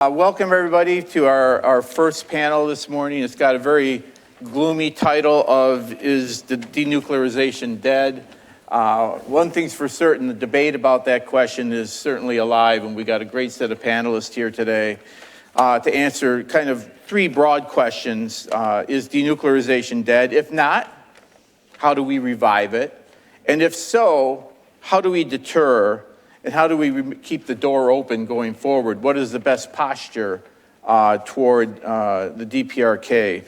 Welcome everybody to our first panel this morning. It's got a very gloomy title of Is the Denuclearization Dead? One thing's for certain, the debate about that question is certainly alive, and we got a great set of panelists here today to answer kind of three broad questions. Is denuclearization dead? If not, how do we revive it? And if so, how do we deter? And how do we keep the door open going forward? What is the best posture toward the DPRK?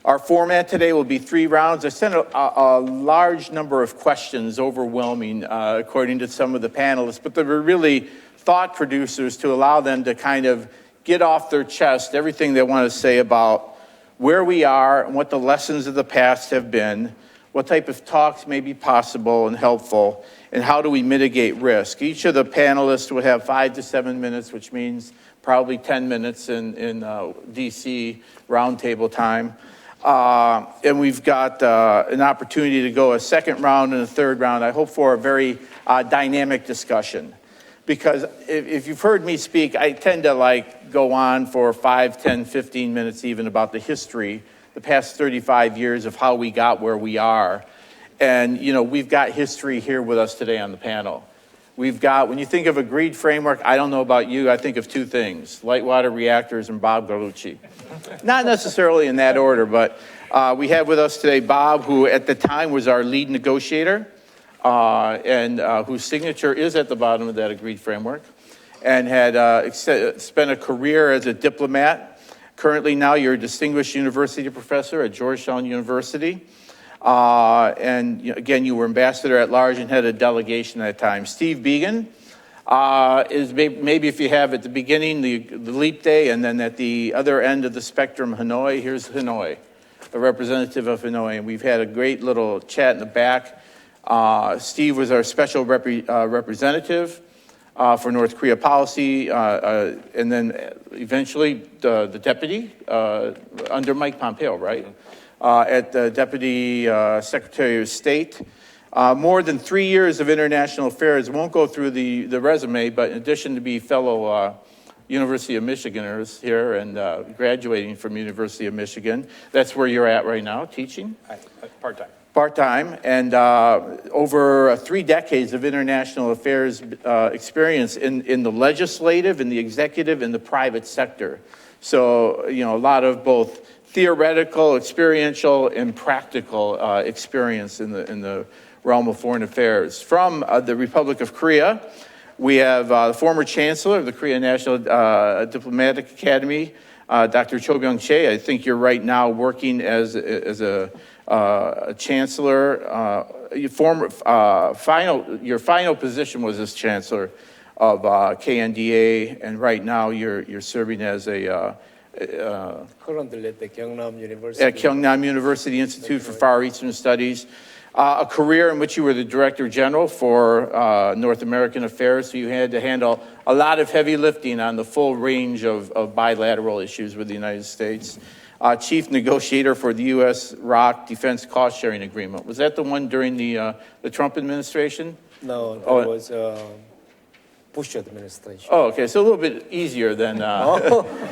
Our format today will be 3 rounds. I sent a large number of questions, overwhelming, according to some of the panelists, but they were really thought producers to allow them to kind of get off their chest everything they want to say about where we are and what the lessons of the past have been, what type of talks may be possible and helpful, and how do we mitigate risk. Each of the panelists will have 5 to 7 minutes, which means probably 10 minutes in DC roundtable time. And we've got an opportunity to go a second round and a third round. I hope for a very dynamic discussion. Because if you've heard me speak, I tend to go on for 5, 10, 15 minutes even about the history, the past 35 years of how we got where we are. And, we've got history here with us today on the panel. We've got, when you think of agreed framework, I don't know about you, I think of 2 things, light water reactors and Bob Gallucci. Not necessarily in that order, but we have with us today Bob, who at the time was our lead negotiator, and whose signature is at the bottom of that agreed framework, and had spent a career as a diplomat. Currently now you're a distinguished university professor at Georgetown University. And again, you were ambassador at large and head of delegation at that time. Steve Biegun is maybe if you have at the beginning the leap day, and then at the other end of the spectrum, Hanoi. Here's Hanoi, a representative of Hanoi, and we've had a great little chat in the back. Steve was our special representative for North Korea policy, and then eventually the deputy under Mike Pompeo, right? At the Deputy Secretary of State. More than 3 years of international affairs. Won't go through the resume, but in addition to be fellow University of Michiganers here and graduating from University of Michigan, that's where you're at right now, teaching? Part-time. Part-time, and over 3 decades of international affairs experience in the legislative, in the executive, in the private sector. So, a lot of both theoretical, experiential, and practical experience in the realm of foreign affairs. From the Republic of Korea, we have the former Chancellor of the Korean National Diplomatic Academy, Dr. Cho Byung-chae. I think you're right now working as a Chancellor. Your final position was as Chancellor of KNDA, and right now you're serving as a currently at the Gyeongnam University. At Gyeongnam University Institute for Far Eastern Studies. A career in which you were the Director General for North American Affairs, so you had to handle a lot of heavy lifting on the full range of bilateral issues with the United States. Chief Negotiator for the U.S. ROK Defense Cost Sharing Agreement. Was that the one during the Trump administration? No, that was Bush administration. Oh, okay, so a little bit easier than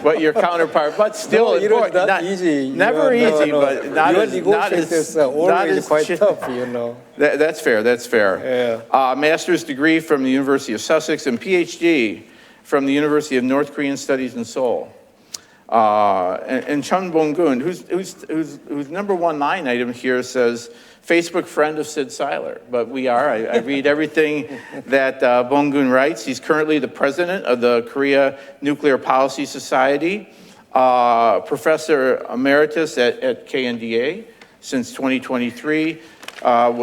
what your counterpart, but still important. Not easy. Never easy, but not as always quite tough, That's fair, that's fair. Yeah. Master's degree from the University of Sussex and PhD from the University of North Korean Studies in Seoul. And Chung Bong-geun, whose number 1 line item here says, Facebook friend of Sid Seiler, but we are. I read everything that Bong-geun writes. He's currently the president of the Korea Nuclear Policy Society, professor emeritus at KNDA since 2023,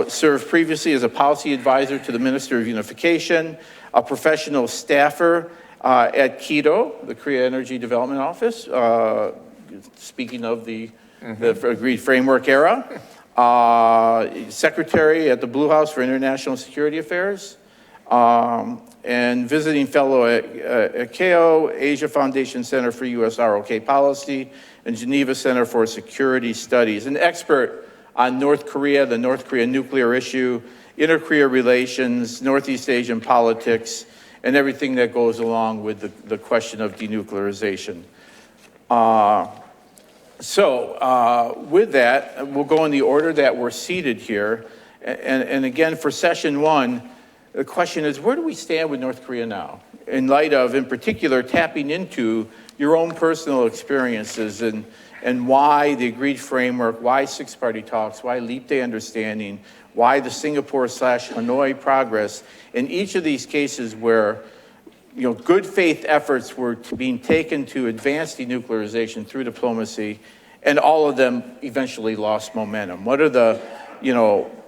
served previously as a policy advisor to the Minister of Unification, a professional staffer at KEDO, the Korea Energy Development Office, speaking of the agreed framework era. Secretary at the Blue House for International Security Affairs, and visiting fellow at KO, Asia Foundation Center for U.S. ROK Policy, and Geneva Center for Security Studies. An expert on North Korea, the North Korea nuclear issue, inter-Korea relations, Northeast Asian politics, and everything that goes along with the question of denuclearization. With that, we'll go in the order that we're seated here. And again, for session one, the question is, where do we stand with North Korea now? In light of, in particular, tapping into your own personal experiences and why the agreed framework, why six-party talks, why Leap Day understanding, why the Singapore/Hanoi progress. In each of these cases where good faith efforts were being taken to advance denuclearization through diplomacy, and all of them eventually lost momentum. What are the,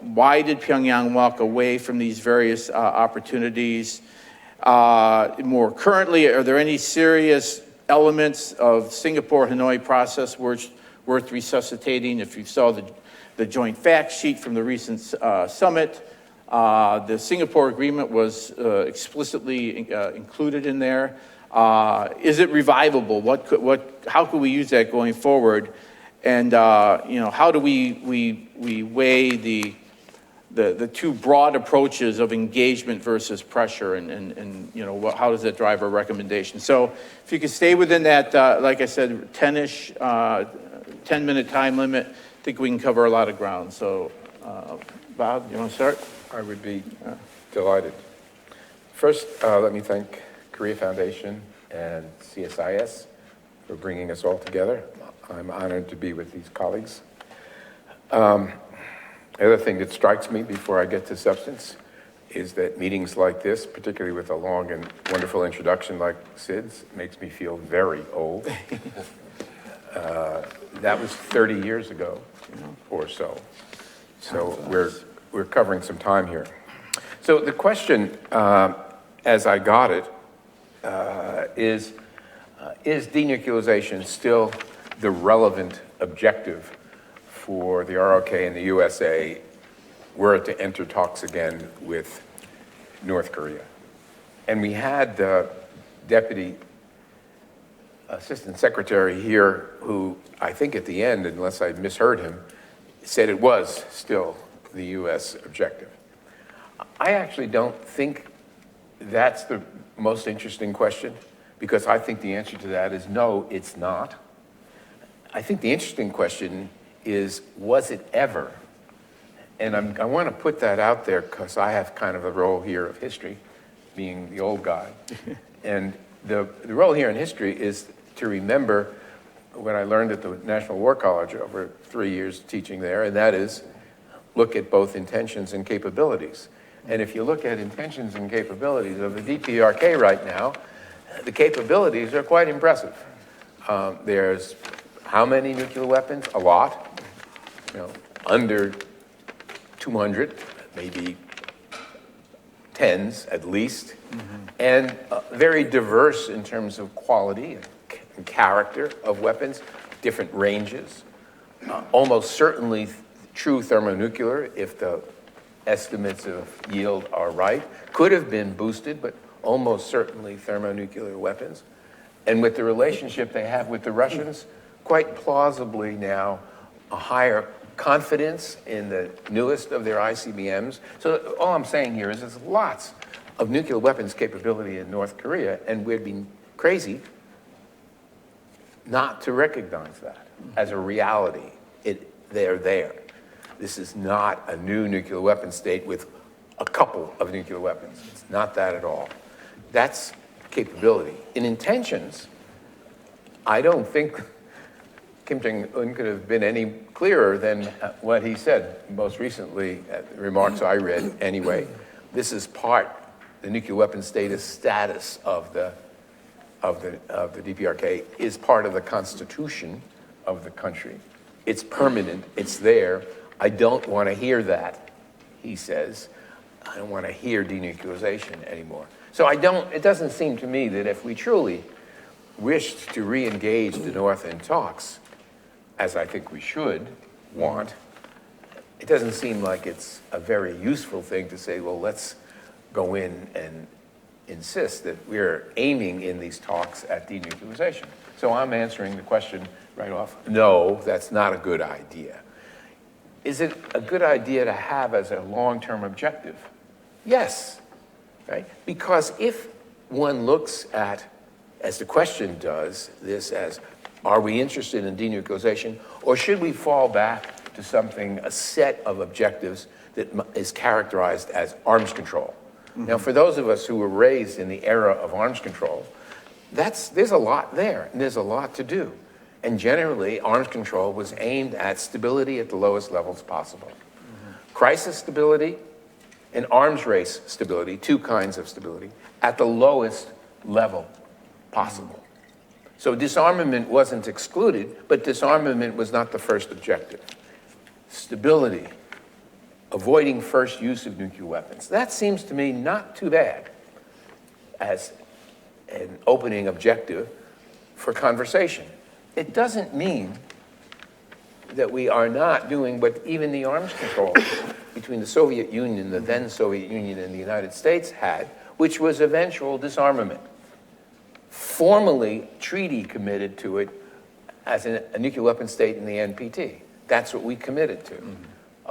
why did Pyongyang walk away from these various opportunities? More currently, are there any serious elements of Singapore-Hanoi process worth resuscitating? If you saw the joint fact sheet from the recent summit, the Singapore agreement was explicitly included in there. Is it revivable? How could we use that going forward? And how do we weigh the two broad approaches of engagement versus pressure, and how does that drive our recommendation? So if you could stay within that, like I said, 10-ish, 10-minute time limit, I think we can cover a lot of ground. So, Bob, you want to start? I would be delighted. First, let me thank Korea Foundation and CSIS for bringing us all together. I'm honored to be with these colleagues. The other thing that strikes me before I get to substance is that meetings like this, particularly with a long and wonderful introduction like Sid's, makes me feel very old. That was 30 years ago or so. So we're covering some time here. So the question, as I got it, is denuclearization still the relevant objective for the ROK and the USA were it to enter talks again with North Korea? And we had the Deputy Assistant Secretary here who, I think at the end, unless I misheard him, said it was still the U.S. objective. I actually don't think that's the most interesting question, because I think the answer to that is no, it's not. I think the interesting question is, was it ever? And I want to put that out there because I have kind of a role here of history, being the old guy. And the role here in history is to remember what I learned at the National War College over 3 years teaching there, and that is look at both intentions and capabilities. And if you look at intentions and capabilities of the DPRK right now, the capabilities are quite impressive. There's how many nuclear weapons? A lot. Under 200, maybe tens at least, and very diverse in terms of quality and character of weapons, different ranges. Almost certainly true thermonuclear, if the estimates of yield are right. Could have been boosted, but almost certainly thermonuclear weapons. And with the relationship they have with the Russians, quite plausibly now a higher confidence in the newest of their ICBMs. So all I'm saying here is there's lots of nuclear weapons capability in North Korea, and we'd be crazy not to recognize that as a reality. They're there. This is not a new nuclear weapon state with a couple of nuclear weapons. It's not that at all. That's capability. In intentions, I don't think Kim Jong-un could have been any clearer than what he said most recently, the remarks I read anyway. This is the nuclear weapon status of the DPRK is part of the constitution of the country. It's permanent, it's there. I don't want to hear that, he says. I don't want to hear denuclearization anymore. So it doesn't seem to me that if we truly wished to re-engage the North in talks, as I think we should want, it doesn't seem like it's a very useful thing to say, well, let's go in and insist that we're aiming in these talks at denuclearization. So I'm answering the question right off, no, that's not a good idea. Is it a good idea to have as a long-term objective? Yes, right? Because if one looks at, as the question does, this as, are we interested in denuclearization, or should we fall back to something, a set of objectives that is characterized as arms control? Now, for those of us who were raised in the era of arms control, there's a lot there, and there's a lot to do. And generally, arms control was aimed at stability at the lowest levels possible. Crisis stability and arms race stability, two kinds of stability, at the lowest level possible. So disarmament wasn't excluded, but disarmament was not the first objective. Stability, avoiding first use of nuclear weapons. That seems to me not too bad as an opening objective for conversation. It doesn't mean that we are not doing what even the arms control between the Soviet Union, the then Soviet Union, and the United States had, which was eventual disarmament. Formally, treaty committed to it as a nuclear weapon state in the NPT. That's what we committed to.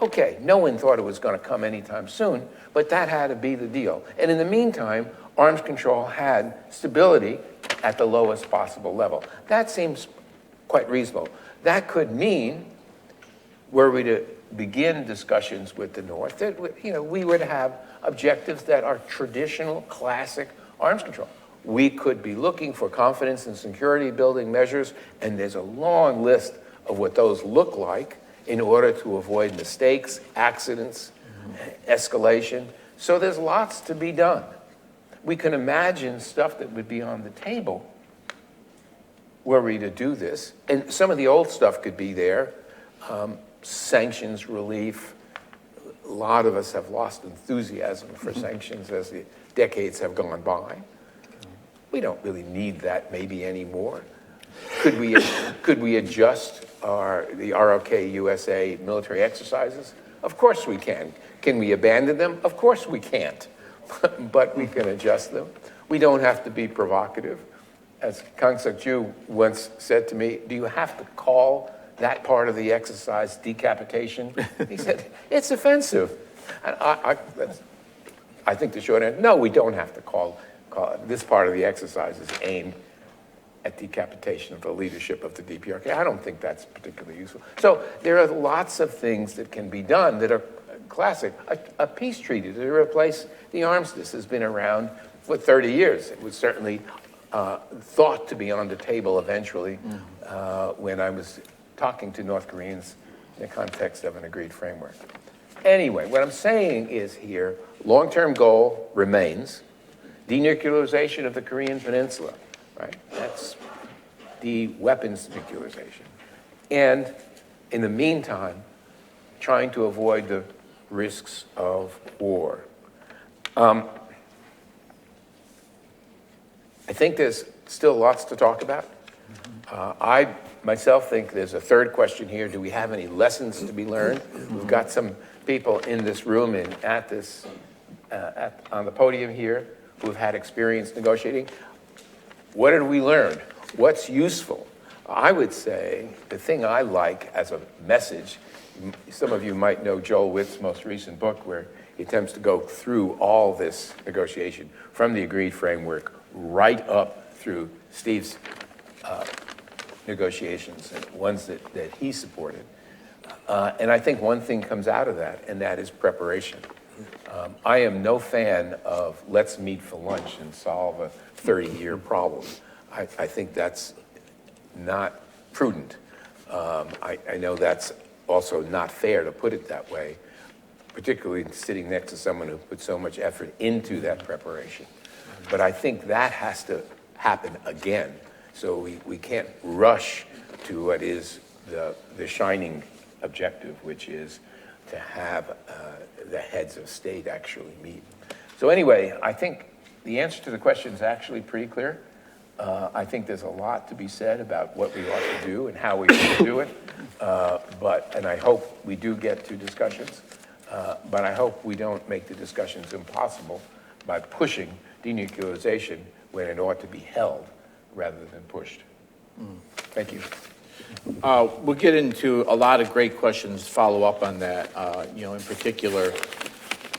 Okay, no one thought it was going to come anytime soon, but that had to be the deal. And in the meantime, arms control had stability at the lowest possible level. That seems quite reasonable. That could mean, were we to begin discussions with the North, that we would have objectives that are traditional, classic arms control. We could be looking for confidence and security building measures, and there's a long list of what those look like in order to avoid mistakes, accidents, escalation. So there's lots to be done. We can imagine stuff that would be on the table were we to do this. And some of the old stuff could be there. Sanctions relief. A lot of us have lost enthusiasm for sanctions as the decades have gone by. We don't really need that maybe anymore. Could we adjust the ROK-U.S. military exercises? Of course we can. Can we abandon them? Of course we can't. But we can adjust them. We don't have to be provocative. As Kang Suk-ju once said to me, do you have to call that part of the exercise decapitation? He said, it's offensive. And I think the short answer, no, we don't have to call it. This part of the exercise is aimed at decapitation of the leadership of the DPRK. I don't think that's particularly useful. So there are lots of things that can be done that are classic. A peace treaty to replace the armistice has been around for 30 years. It was certainly thought to be on the table eventually when I was talking to North Koreans in the context of an agreed framework. Anyway, what I'm saying is here, long-term goal remains denuclearization of the Korean Peninsula, right? That's de-weapons nuclearization. And in the meantime, trying to avoid the risks of war. I think there's still lots to talk about. I myself think there's a third question here. Do we have any lessons to be learned? We've got some people in this room and on the podium here who have had experience negotiating. What did we learn? What's useful? I would say the thing I like as a message, some of you might know Joel Witt's most recent book where he attempts to go through all this negotiation from the agreed framework right up through Steve's negotiations and ones that he supported. And I think one thing comes out of that, and that is preparation. I am no fan of let's meet for lunch and solve a 30-year problem. I think that's not prudent. I know that's also not fair to put it that way, particularly sitting next to someone who put so much effort into that preparation. But I think that has to happen again. So we can't rush to what is the shining objective, which is to have the heads of state actually meet. So anyway, I think the answer to the question is actually pretty clear. I think there's a lot to be said about what we ought to do and how we should do it. And I hope we do get to discussions. But I hope we don't make the discussions impossible by pushing denuclearization when it ought to be held rather than pushed. Thank you. We'll get into a lot of great questions, follow up on that. In particular,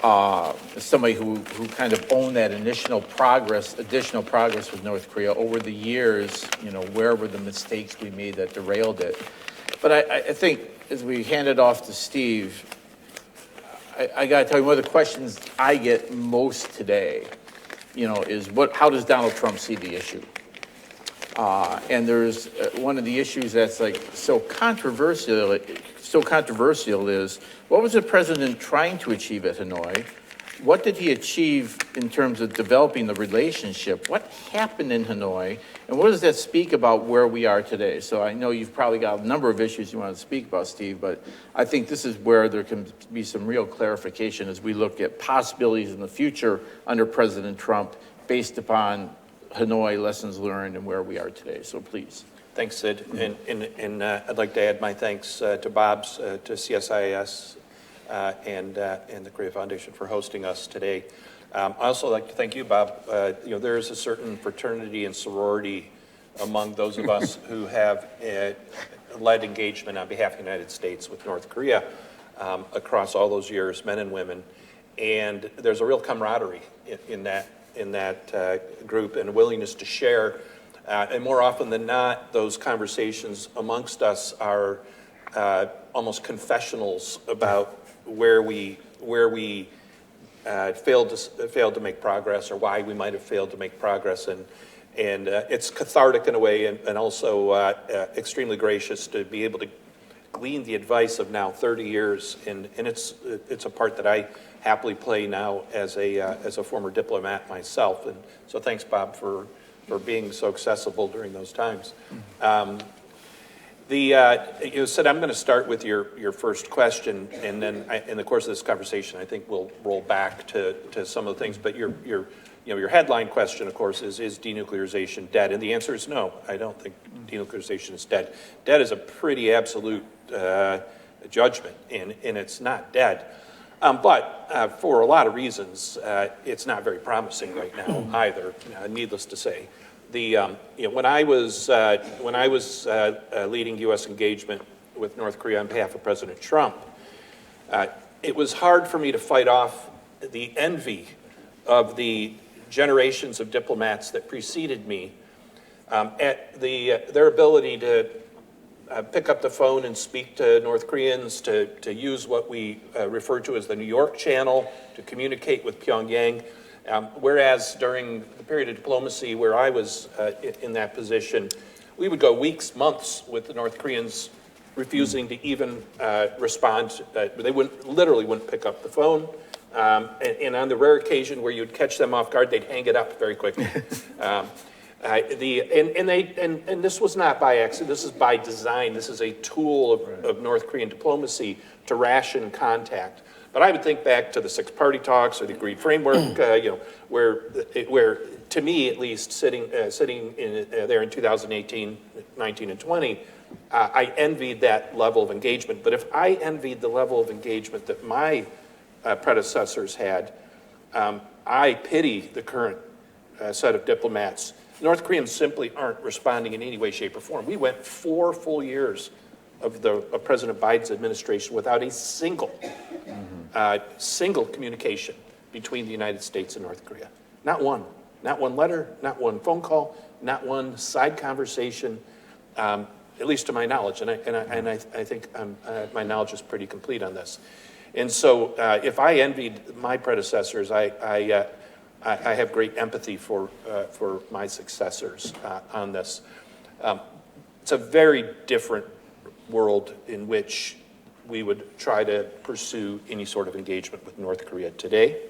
as somebody who kind of owned that additional progress with North Korea over the years, where were the mistakes we made that derailed it? But I think as we hand it off to Steve, I got to tell you, one of the questions I get most today, is how does Donald Trump see the issue? And there's one of the issues that's like so controversial is, what was the president trying to achieve at Hanoi? What did he achieve in terms of developing the relationship? What happened in Hanoi? And what does that speak about where we are today? So I know you've probably got a number of issues you want to speak about, Steve, but I think this is where there can be some real clarification as we look at possibilities in the future under President Trump based upon Hanoi lessons learned and where we are today. So please. Thanks, Sid. And I'd like to add my thanks to Bob's, to CSIS, and the Korea Foundation for hosting us today. I also like to thank you, Bob. There is a certain fraternity and sorority among those of us who have led engagement on behalf of the United States with North Korea across all those years, men and women. And there's a real camaraderie in that group and a willingness to share. And more often than not, those conversations amongst us are almost confessionals about where we failed to make progress, or why we might have failed to make progress, and it's cathartic in a way, and also extremely gracious to be able to glean the advice of now 30 years, and it's a part that I happily play now as a former diplomat myself, and so thanks, Bob, for being so accessible during those times. You said I'm going to start with your first question, and then in the course of this conversation, I think we'll roll back to some of the things. But your headline question, of course, is denuclearization dead? And the answer is no. I don't think denuclearization is dead. Dead is a pretty absolute judgment, and it's not dead. But for a lot of reasons, it's not very promising right now either. Needless to say. When I was leading U.S. engagement with North Korea on behalf of President Trump, it was hard for me to fight off the envy of the generations of diplomats that preceded me at their ability to pick up the phone and speak to North Koreans, to use what we refer to as the New York channel to communicate with Pyongyang. Whereas during the period of diplomacy where I was in that position, we would go weeks, months with the North Koreans refusing to even respond. They literally wouldn't pick up the phone. And on the rare occasion where you'd catch them off guard, they'd hang it up very quickly. And this was not by accident. This is by design. This is a tool of North Korean diplomacy to ration contact. But I would think back to the six-party talks or the agreed framework, where to me at least, sitting there in 2018, 19, and 20, I envied that level of engagement. But if I envied the level of engagement that my predecessors had, I pity the current set of diplomats. North Koreans simply aren't responding in any way, shape, or form. We went 4 full years of President Biden's administration without a single communication between the United States and North Korea. Not one letter, not one phone call, not one side conversation, at least to my knowledge. And I think my knowledge is pretty complete on this. And so if I envied my predecessors, I have great empathy for my successors on this. It's a very different world in which we would try to pursue any sort of engagement with North Korea today.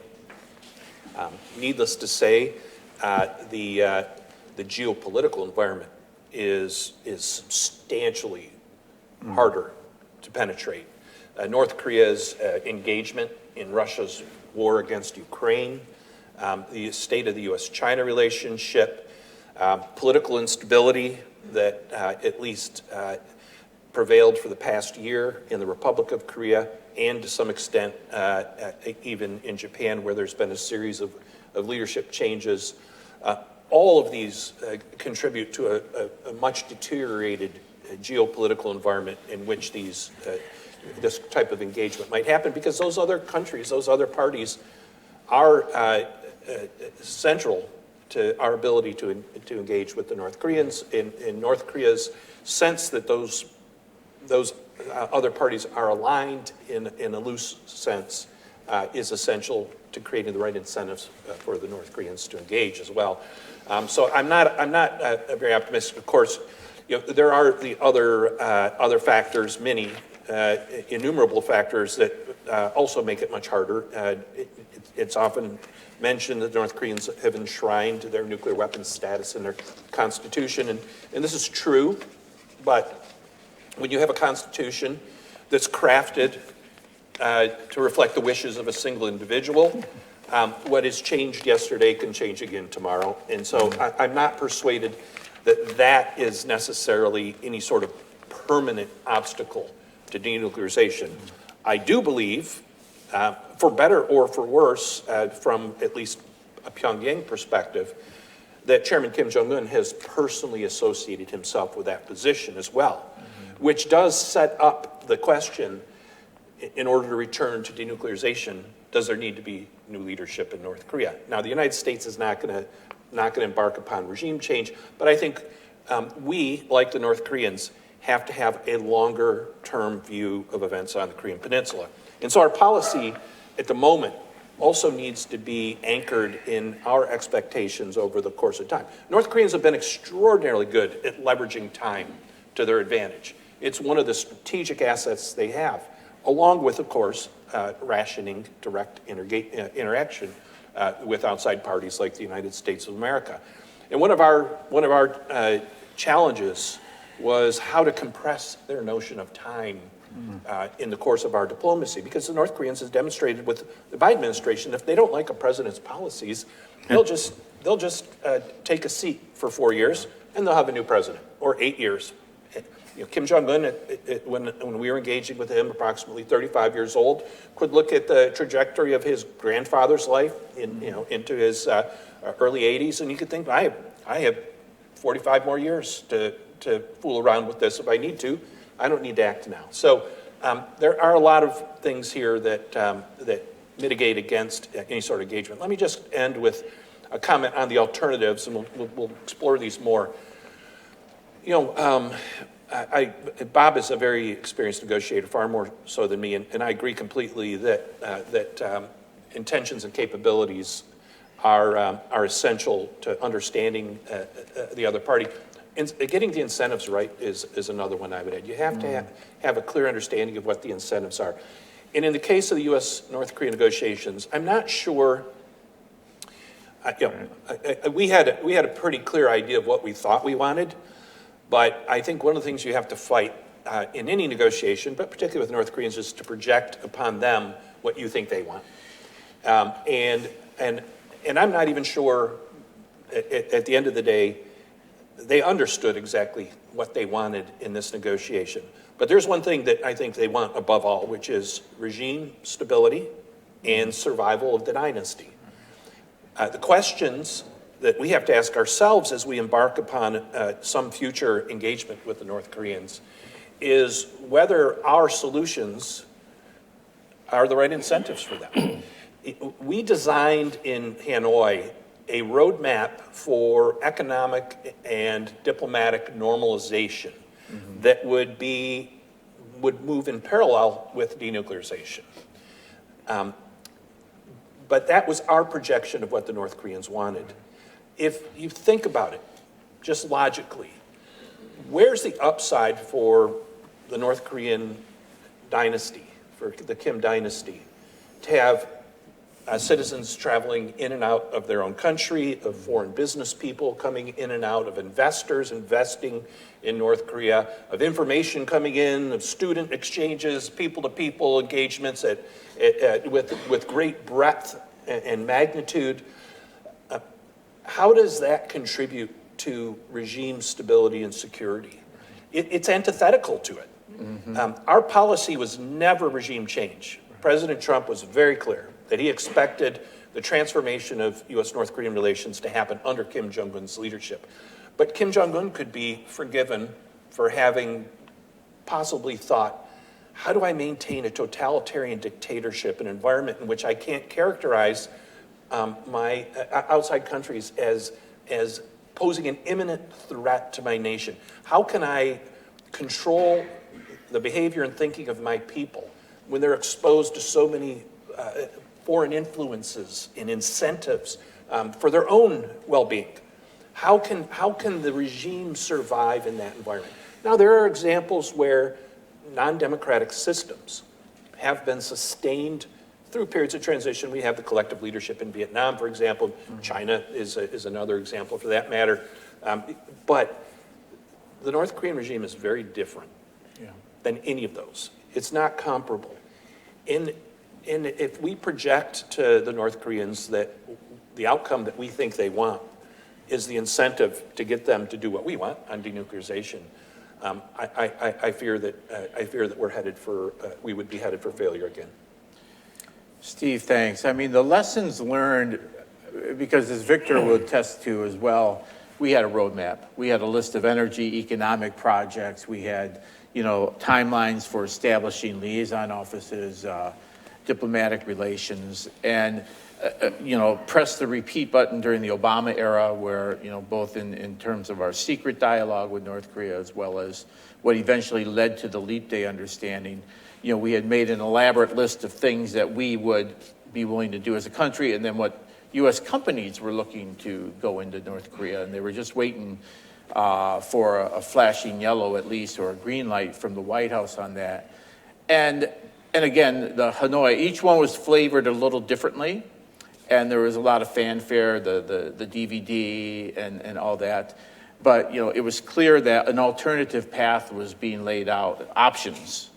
Needless to say, the geopolitical environment is substantially harder to penetrate. North Korea's engagement in Russia's war against Ukraine, the state of the U.S.-China relationship, political instability that at least prevailed for the past year in the Republic of Korea, and to some extent even in Japan, where there's been a series of leadership changes. All of these contribute to a much deteriorated geopolitical environment in which this type of engagement might happen, because those other countries, those other parties are central to our ability to engage with the North Koreans. In North Korea's sense that those other parties are aligned in a loose sense is essential to creating the right incentives for the North Koreans to engage as well. So I'm not very optimistic. Of course, there are the other factors, many innumerable factors that also make it much harder. It's often mentioned that the North Koreans have enshrined their nuclear weapons status in their constitution, and this is true, but when you have a constitution that's crafted to reflect the wishes of a single individual, what is changed yesterday can change again tomorrow. And so I'm not persuaded that that is necessarily any sort of permanent obstacle to denuclearization. I do believe, for better or for worse, from at least a Pyongyang perspective, that Chairman Kim Jong-un has personally associated himself with that position as well, which does set up the question, in order to return to denuclearization, does there need to be new leadership in North Korea? Now, the United States is not going to embark upon regime change, but I think we, like the North Koreans, have to have a longer-term view of events on the Korean Peninsula. And so our policy at the moment also needs to be anchored in our expectations over the course of time. North Koreans have been extraordinarily good at leveraging time to their advantage. It's one of the strategic assets they have, along with, of course, rationing direct interaction with outside parties like the United States of America. And one of our challenges was how to compress their notion of time in the course of our diplomacy, because the North Koreans has demonstrated with the Biden administration, if they don't like a president's policies, they'll just take a seat for 4 years and they'll have a new president, or 8 years. Kim Jong-un, when we were engaging with him, approximately 35 years old, could look at the trajectory of his grandfather's life into his early 80s, and you could think, I have 45 more years to fool around with this if I need to. I don't need to act now. So there are a lot of things here that mitigate against any sort of engagement. Let me just end with a comment on the alternatives, and we'll explore these more. Bob is a very experienced negotiator, far more so than me, and I agree completely that intentions and capabilities are essential to understanding the other party. And getting the incentives right is another one I would add. You have to have a clear understanding of what the incentives are. And in the case of the U.S.-North Korea negotiations, I'm not sure. We had a pretty clear idea of what we thought we wanted. But I think one of the things you have to fight in any negotiation, but particularly with North Koreans, is to project upon them what you think they want. And I'm not even sure at the end of the day they understood exactly what they wanted in this negotiation. But there's one thing that I think they want above all, which is regime stability and survival of the dynasty. The questions that we have to ask ourselves as we embark upon some future engagement with the North Koreans is whether our solutions are the right incentives for them. We designed in Hanoi a roadmap for economic and diplomatic normalization that would move in parallel with denuclearization. But that was our projection of what the North Koreans wanted. If you think about it, just logically, where's the upside for the North Korean dynasty, for the Kim dynasty, to have citizens traveling in and out of their own country, of foreign business people coming in and out, of investors investing in North Korea, of information coming in, of student exchanges, people-to-people engagements with great breadth and magnitude? How does that contribute to regime stability and security? It's antithetical to it. Our policy was never regime change. President Trump was very clear that he expected the transformation of U.S.-North Korean relations to happen under Kim Jong-un's leadership. But Kim Jong-un could be forgiven for having possibly thought, how do I maintain a totalitarian dictatorship, an environment in which I can't characterize my outside countries as posing an imminent threat to my nation? How can I control the behavior and thinking of my people when they're exposed to so many foreign influences and incentives for their own well-being? How can the regime survive in that environment? Now, there are examples where non-democratic systems have been sustained through periods of transition. We have the collective leadership in Vietnam, for example. China is another example for that matter. But the North Korean regime is very different than any of those. It's not comparable. And if we project to the North Koreans that the outcome that we think they want is the incentive to get them to do what we want on denuclearization, I fear that we would be headed for failure again. Steve, thanks. I mean, the lessons learned, because as Victor will attest to as well, we had a roadmap. We had a list of energy, economic projects. We had, timelines for establishing liaison offices, diplomatic relations, and, press the repeat button during the Obama era where, both in terms of our secret dialogue with North Korea as well as what eventually led to the Leap Day understanding, we had made an elaborate list of things that we would be willing to do as a country, and then what U.S. companies were looking to go into North Korea, and they were just waiting for a flashing yellow at least, or a green light from the White House on that. And again, the Hanoi, each one was flavored a little differently, and there was a lot of fanfare, the DVD and all that. But it was clear that an alternative path was being laid out, options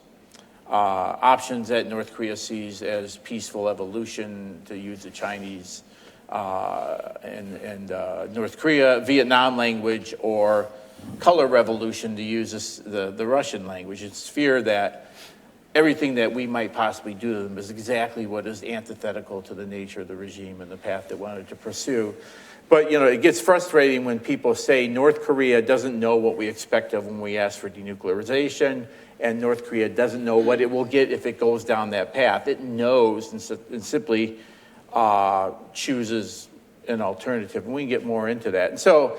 that North Korea sees as peaceful evolution, to use the Chinese and North Korea, Vietnam language, or color revolution, to use the Russian language. It's fear that everything that we might possibly do to them is exactly what is antithetical to the nature of the regime and the path they wanted to pursue. But, it gets frustrating when people say North Korea doesn't know what we expect of when we ask for denuclearization, and North Korea doesn't know what it will get if it goes down that path. It knows and simply chooses an alternative, and we can get more into that. And so,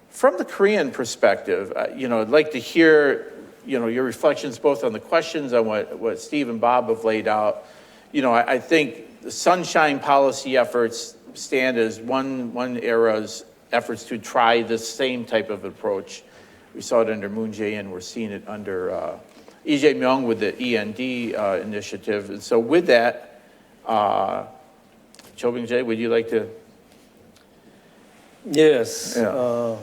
from the Korean perspective, I'd like to hear your reflections both on the questions, on what Steve and Bob have laid out. I think the sunshine policy efforts stand as one era's efforts to try this same type of approach. We saw it under Moon Jae-in. We're seeing it under Lee Jae-myung with the E.N.D. Initiative. And so with that, Cho Byung-jae, would you like to? Yes. Yeah.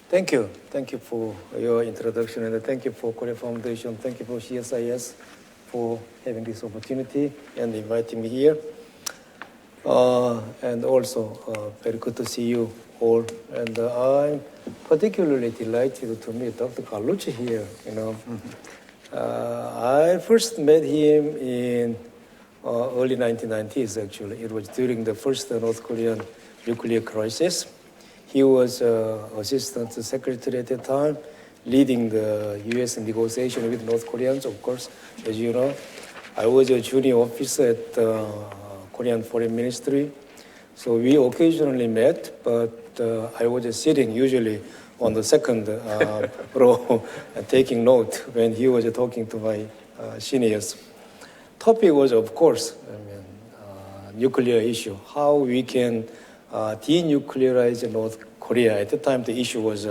Thank you. Thank you for your introduction, and thank you for Korea Foundation. Thank you for CSIS for having this opportunity and inviting me here. And also, very good to see you all. And I'm particularly delighted to meet Dr. Gallucci here. I first met him in early 1990s, actually. It was during the first North Korean nuclear crisis. He was Assistant Secretary at the time, leading the U.S. negotiation with North Koreans, of course, as you know. I was a junior officer at the Korean Foreign Ministry. So we occasionally met, but I was sitting usually on the second row and taking note when he was talking to my seniors. Topic was, of course, nuclear issue, how we can denuclearize North Korea. At the time, the issue was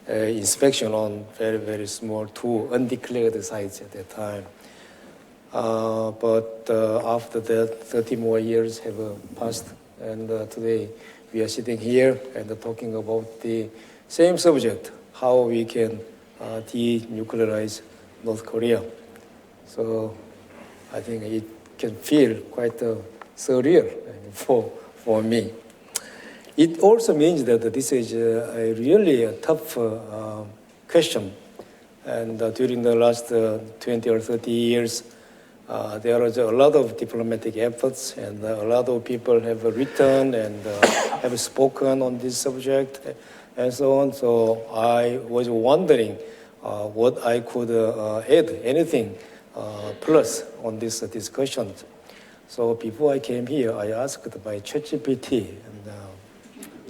inspection on very, very small, 2 undeclared sites at that time. But after that, 30 more years have passed, and today we are sitting here and talking about the same subject, how we can denuclearize North Korea. So I think it can feel quite surreal for me. It also means that this is a really a tough question. And during the last 20 or 30 years, there was a lot of diplomatic efforts, and a lot of people have written and have spoken on this subject. and so on. So I was wondering what I could add, anything plus on this discussion. So before I came here, I asked my ChatGPT,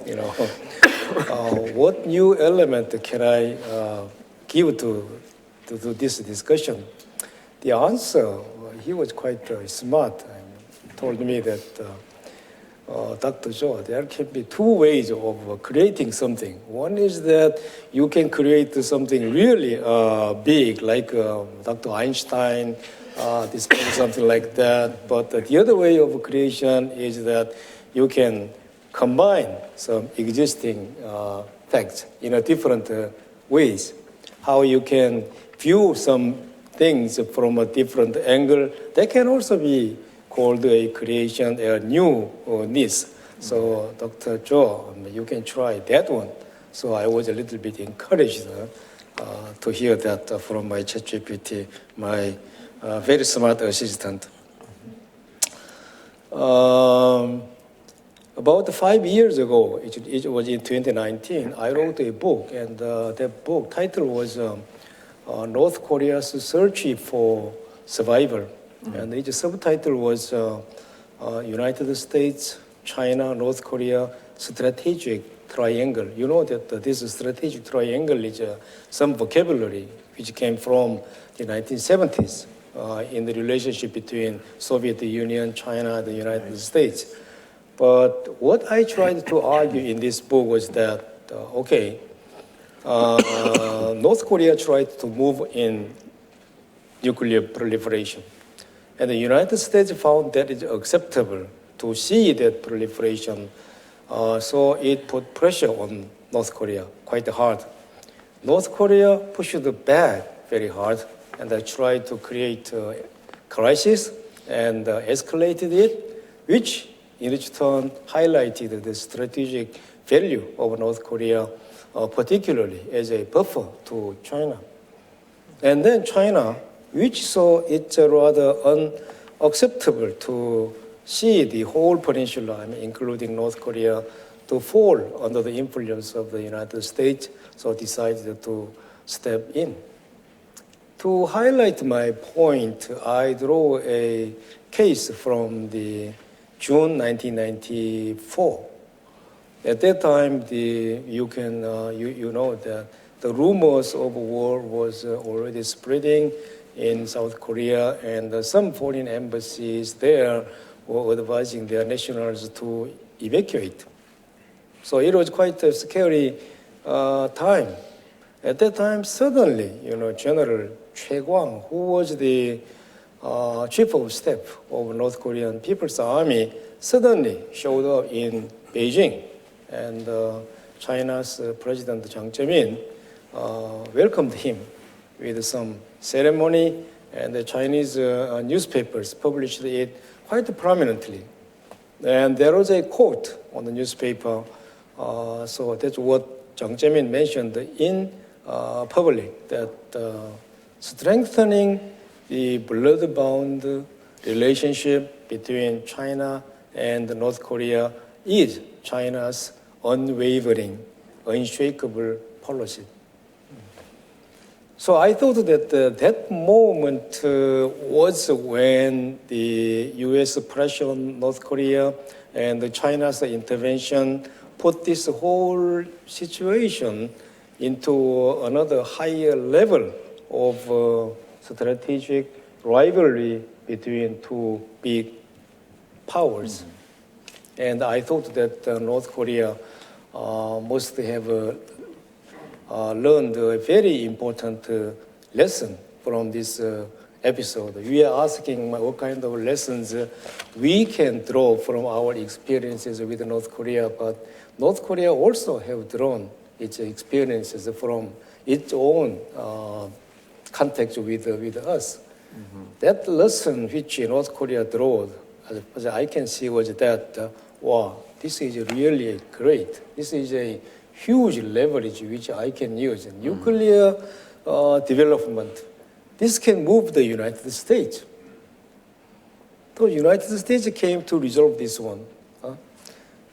and what new element can I give to this discussion? The answer, he was quite smart and told me that, Dr. Zhou, there can be two ways of creating something. One is that you can create something really big, like Dr. Einstein discovered something like that. But the other way of creation is that you can combine some existing facts in a different ways. How you can view some things from a different angle, that can also be called a creation, a new needs. So Dr. Zhou, you can try that one. So I was a little bit encouraged to hear that from my ChatGPT, my very smart assistant. About 5 years ago, it was in 2019, I wrote a book, and that book title was North Korea's Search for Survival. And its subtitle was United States, China, North Korea Strategic Triangle. You know that this strategic triangle is some vocabulary which came from the 1970s in the relationship between Soviet Union, China, and the United States. But what I tried to argue in this book was that, North Korea tried to move in nuclear proliferation. And the United States found that it's acceptable to see that proliferation. So it put pressure on North Korea quite hard. North Korea pushed back very hard, and they tried to create a crisis and escalated it, which in its turn highlighted the strategic value of North Korea, particularly as a buffer to China. And then China, which saw it rather unacceptable to see the whole peninsula, including North Korea, to fall under the influence of the United States, so decided to step in. To highlight my point, I draw a case from the June 1994. At that time, you know that the rumors of war was already spreading in South Korea, and some foreign embassies there were advising their nationals to evacuate. So it was quite a scary time. At that time, suddenly, General Choi Kwang, who was the chief of staff of North Korean People's Army, suddenly showed up in Beijing, and China's President Jiang Zemin welcomed him with some ceremony, and the Chinese newspapers published it quite prominently. And there was a quote on the newspaper, so that's what Jiang Zemin mentioned in public, that strengthening the blood-bound relationship between China and North Korea is China's unwavering, unshakable policy. So I thought that that moment was when the U.S. pressure on North Korea and China's intervention put this whole situation into another higher level of strategic rivalry between two big powers. And I thought that North Korea must have learned a very important lesson from this episode. We are asking what kind of lessons we can draw from our experiences with North Korea, but North Korea also have drawn its experiences from its own context with us. Mm-hmm. That lesson which North Korea drew, as I can see, was that, wow, this is really great. This is a huge leverage which I can use. Nuclear development. This can move the United States. The United States came to resolve this one.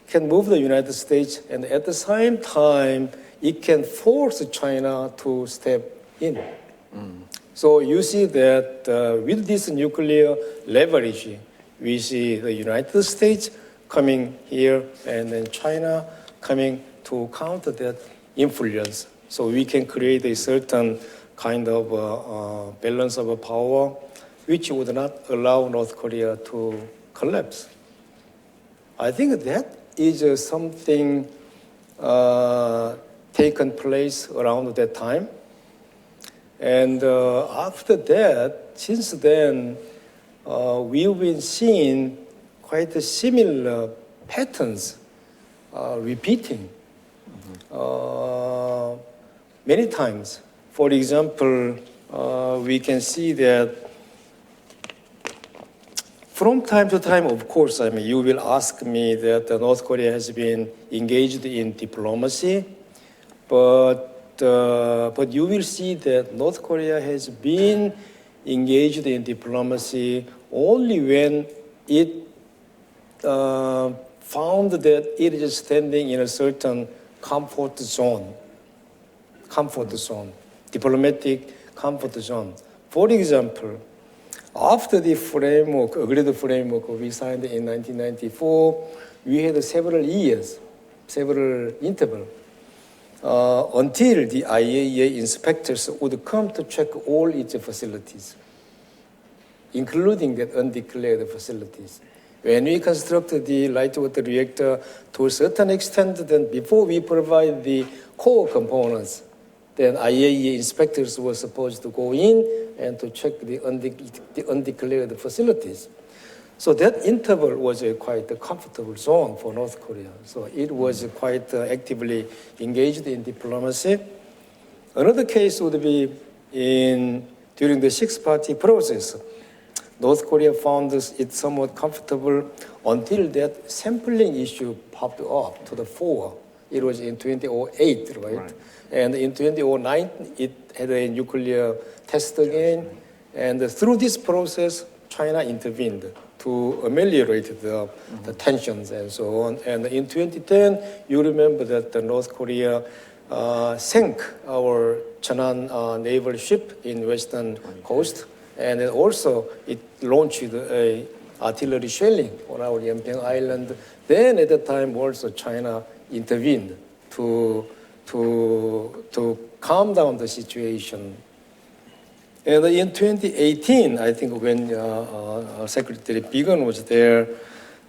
can move the United States, and at the same time, it can force China to step in. So you see that with this nuclear leverage, we see the United States coming here and then China coming to counter that influence. So we can create a certain kind of balance of power which would not allow North Korea to collapse. I think that is something taken place around that time. And after that, since then, we've been seeing quite a similar patterns repeating many times. For example, we can see that from time to time, of course, I mean, you will ask me that North Korea has been engaged in diplomacy, but you will see that North Korea has been engaged in diplomacy only when it found that it is standing in a certain comfort zone, diplomatic comfort zone. For example, after the framework, agreed framework we signed in 1994, we had several years, several intervals, until the IAEA inspectors would come to check all its facilities, including the undeclared facilities. When we constructed the light water reactor to a certain extent, then before we provide the core components, then IAEA inspectors were supposed to go in and to check the undeclared facilities. So that interval was quite a comfortable zone for North Korea. So it was quite actively engaged in diplomacy. Another case would be during the six-party process. North Korea found it somewhat comfortable until that sampling issue popped up to the fore. It was in 2008, right? And in 2009, it had a nuclear test again. And through this process, China intervened to ameliorate the tensions and so on. And in 2010, you remember that North Korea sank our Cheonan naval ship in western coast. And then also, it launched a artillery shelling on our Yanping Island. Then at that time, also China intervened to calm down the situation. And in 2018, I think when Secretary Biegun was there,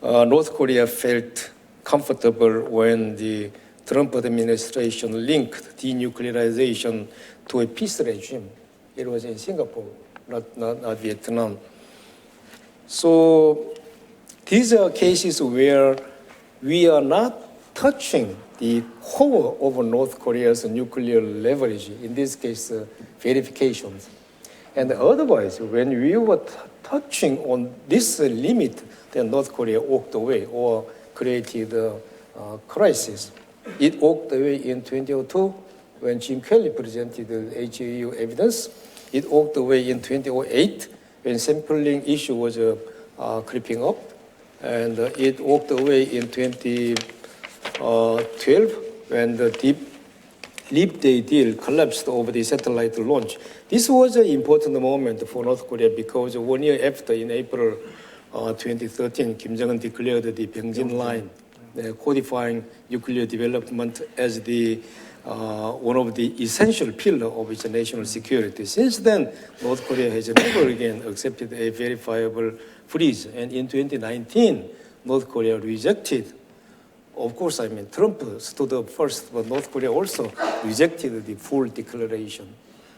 North Korea felt comfortable when the Trump administration linked denuclearization to a peace regime. It was in Singapore, not Vietnam. So these are cases where we are not touching the core of North Korea's nuclear leverage, in this case, verifications. And otherwise, when we were touching on this limit, then North Korea walked away or created a crisis. It walked away in 2002 when Jim Kelly presented the HAU evidence. It walked away in 2008 when sampling issue was creeping up. And it walked away in 2012 when the Leap Day deal collapsed over the satellite launch. This was an important moment for North Korea because 1 year after, in April 2013, Kim Jong-un declared the Bong-geun line, codifying nuclear development as one of the essential pillars of its national security. Since then, North Korea has never again accepted a verifiable freeze. And in 2019, North Korea rejected. Of course, I mean, Trump stood up first, but North Korea also rejected the full declaration.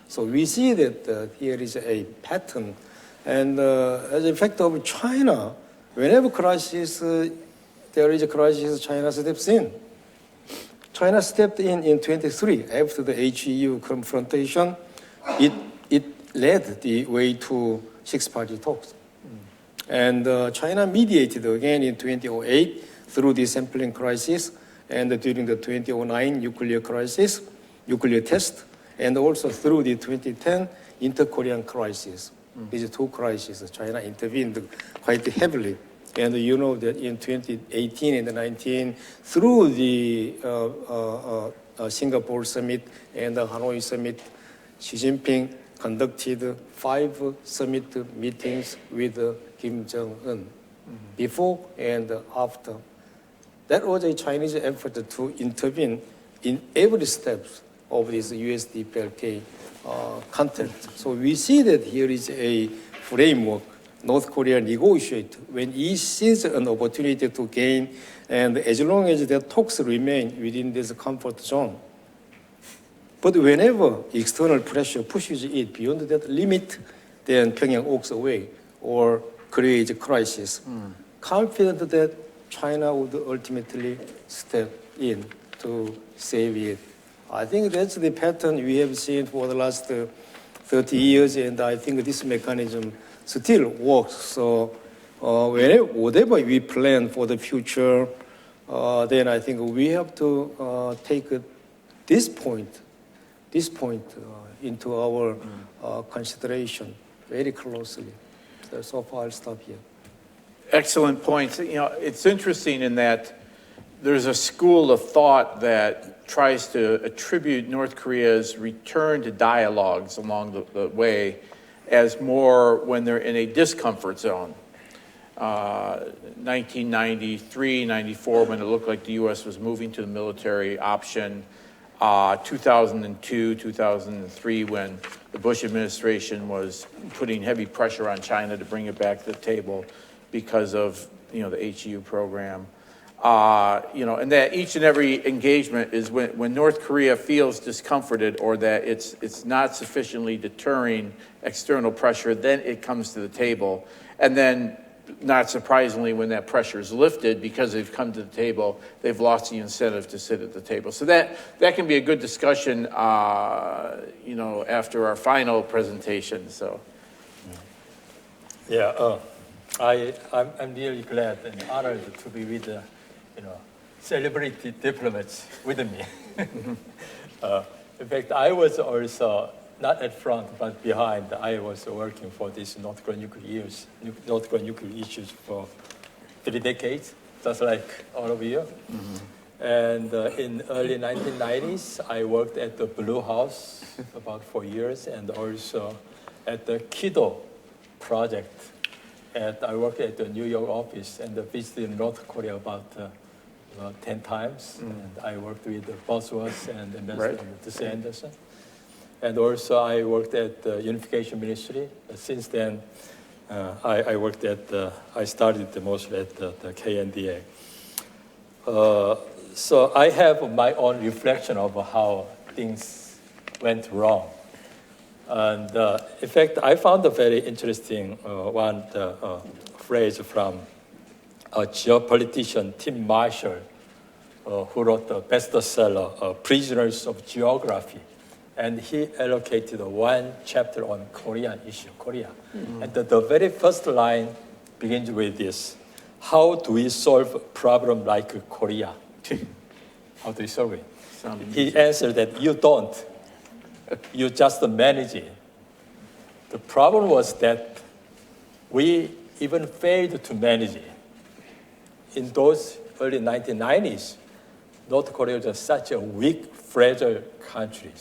So we see that here is a pattern. And as a fact of China, whenever there is a crisis, China steps in. China stepped in 23 after the HEU confrontation. It led the way to six-party talks. And China mediated again in 2008 through the sampling crisis and during the 2009 nuclear crisis, nuclear test, and also through the 2010 inter-Korean crisis. These two crises, China intervened quite heavily. And you know that in 2018 and 2019, through the Singapore summit and the Hanoi summit, Xi Jinping conducted 5 summit meetings with Kim Jong-un, before and after. That was a Chinese effort to intervene in every step of this USD-PLK contact. So we see that here is a framework North Korea negotiate when it sees an opportunity to gain, and as long as the talks remain within this comfort zone. But whenever external pressure pushes it beyond that limit, then Pyongyang walks away or creates a crisis. Confident that China would ultimately step in to save it. I think that's the pattern we have seen for the last 30 years, and I think this mechanism still works. So whatever we plan for the future, then I think we have to take this point into our consideration very closely. So far, I'll stop here. Excellent points. You know, it's interesting in that there's a school of thought that tries to attribute North Korea's return to dialogues along the way as more when they're in a discomfort zone. 1993, 94, when it looked like the U.S. was moving to the military option. 2002, 2003, when the Bush administration was putting heavy pressure on China to bring it back to the table because of, you know, the HEU program. You know, and that each and every engagement is when North Korea feels discomforted or that it's not sufficiently deterring external pressure, then it comes to the table. And then, not surprisingly, when that pressure is lifted, because they've come to the table, they've lost the incentive to sit at the table. So that can be a good discussion, you know, after our final presentation. So, yeah, I'm really glad and honored to be with the, you know, celebrity diplomats with me. In fact, I was also not at front but behind. I was working for this North Korean nuclear issues for 3 decades, just like all of you. And in early 1990s, I worked at the Blue House about 4 years, and also at the Kido project. And I worked at the New York office and visited North Korea about 10 times. And I worked with Bosworth and Ambassador Anderson. And also I worked at the Unification Ministry. Since then, I started mostly at the KNDA. So I have my own reflection of how things went wrong. And in fact, I found a very interesting phrase from a geopolitician, Tim Marshall, who wrote the bestseller, Prisoners of Geography. And he allocated 1 chapter on Korean issue, Korea. And the very first line begins with this: how do we solve a problem like Korea? How do we solve it? He answered that you don't. You just manage it. The problem was that we even failed to manage it. In those early 1990s, North Korea was such a weak, fragile country.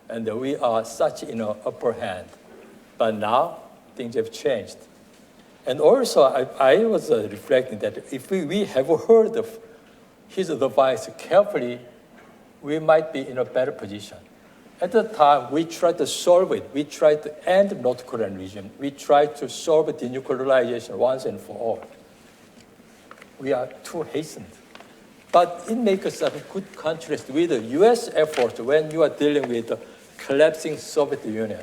And we are such in an upper hand. But now, things have changed. And also, I was reflecting that if we have heard of his advice carefully, we might be in a better position. At the time, we tried to solve it. We tried to end North Korean regime. We tried to solve denuclearization once and for all. We are too hastened. But it makes us a good contrast with the U.S. effort when you are dealing with the collapsing Soviet Union.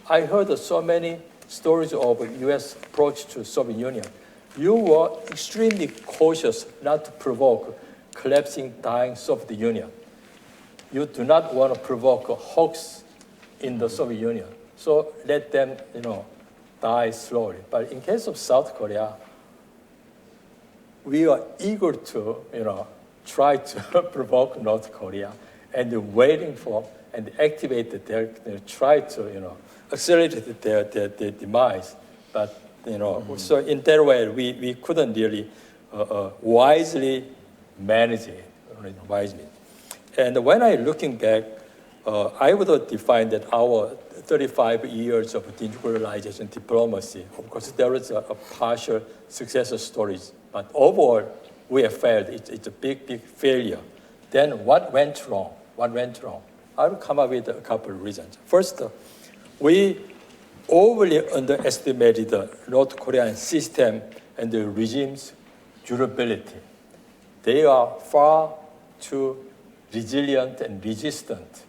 I heard so many stories of U.S. approach to Soviet Union. You were extremely cautious not to provoke collapsing, dying Soviet Union. You do not want to provoke a hoax in the Soviet Union. So let them, die slowly. But in case of South Korea, we are eager to, try to provoke North Korea and waiting for and activate try to, accelerate their demise. But So in that way, we couldn't really wisely manage it, wisely. And when I looking back, I would define that our 35 years of denuclearization diplomacy, of course, there is a partial success stories, but overall, we have failed. It's a big, big failure. Then what went wrong? What went wrong? I will come up with a couple of reasons. First, we overly underestimated the North Korean system and the regime's durability. They are far too resilient and resistant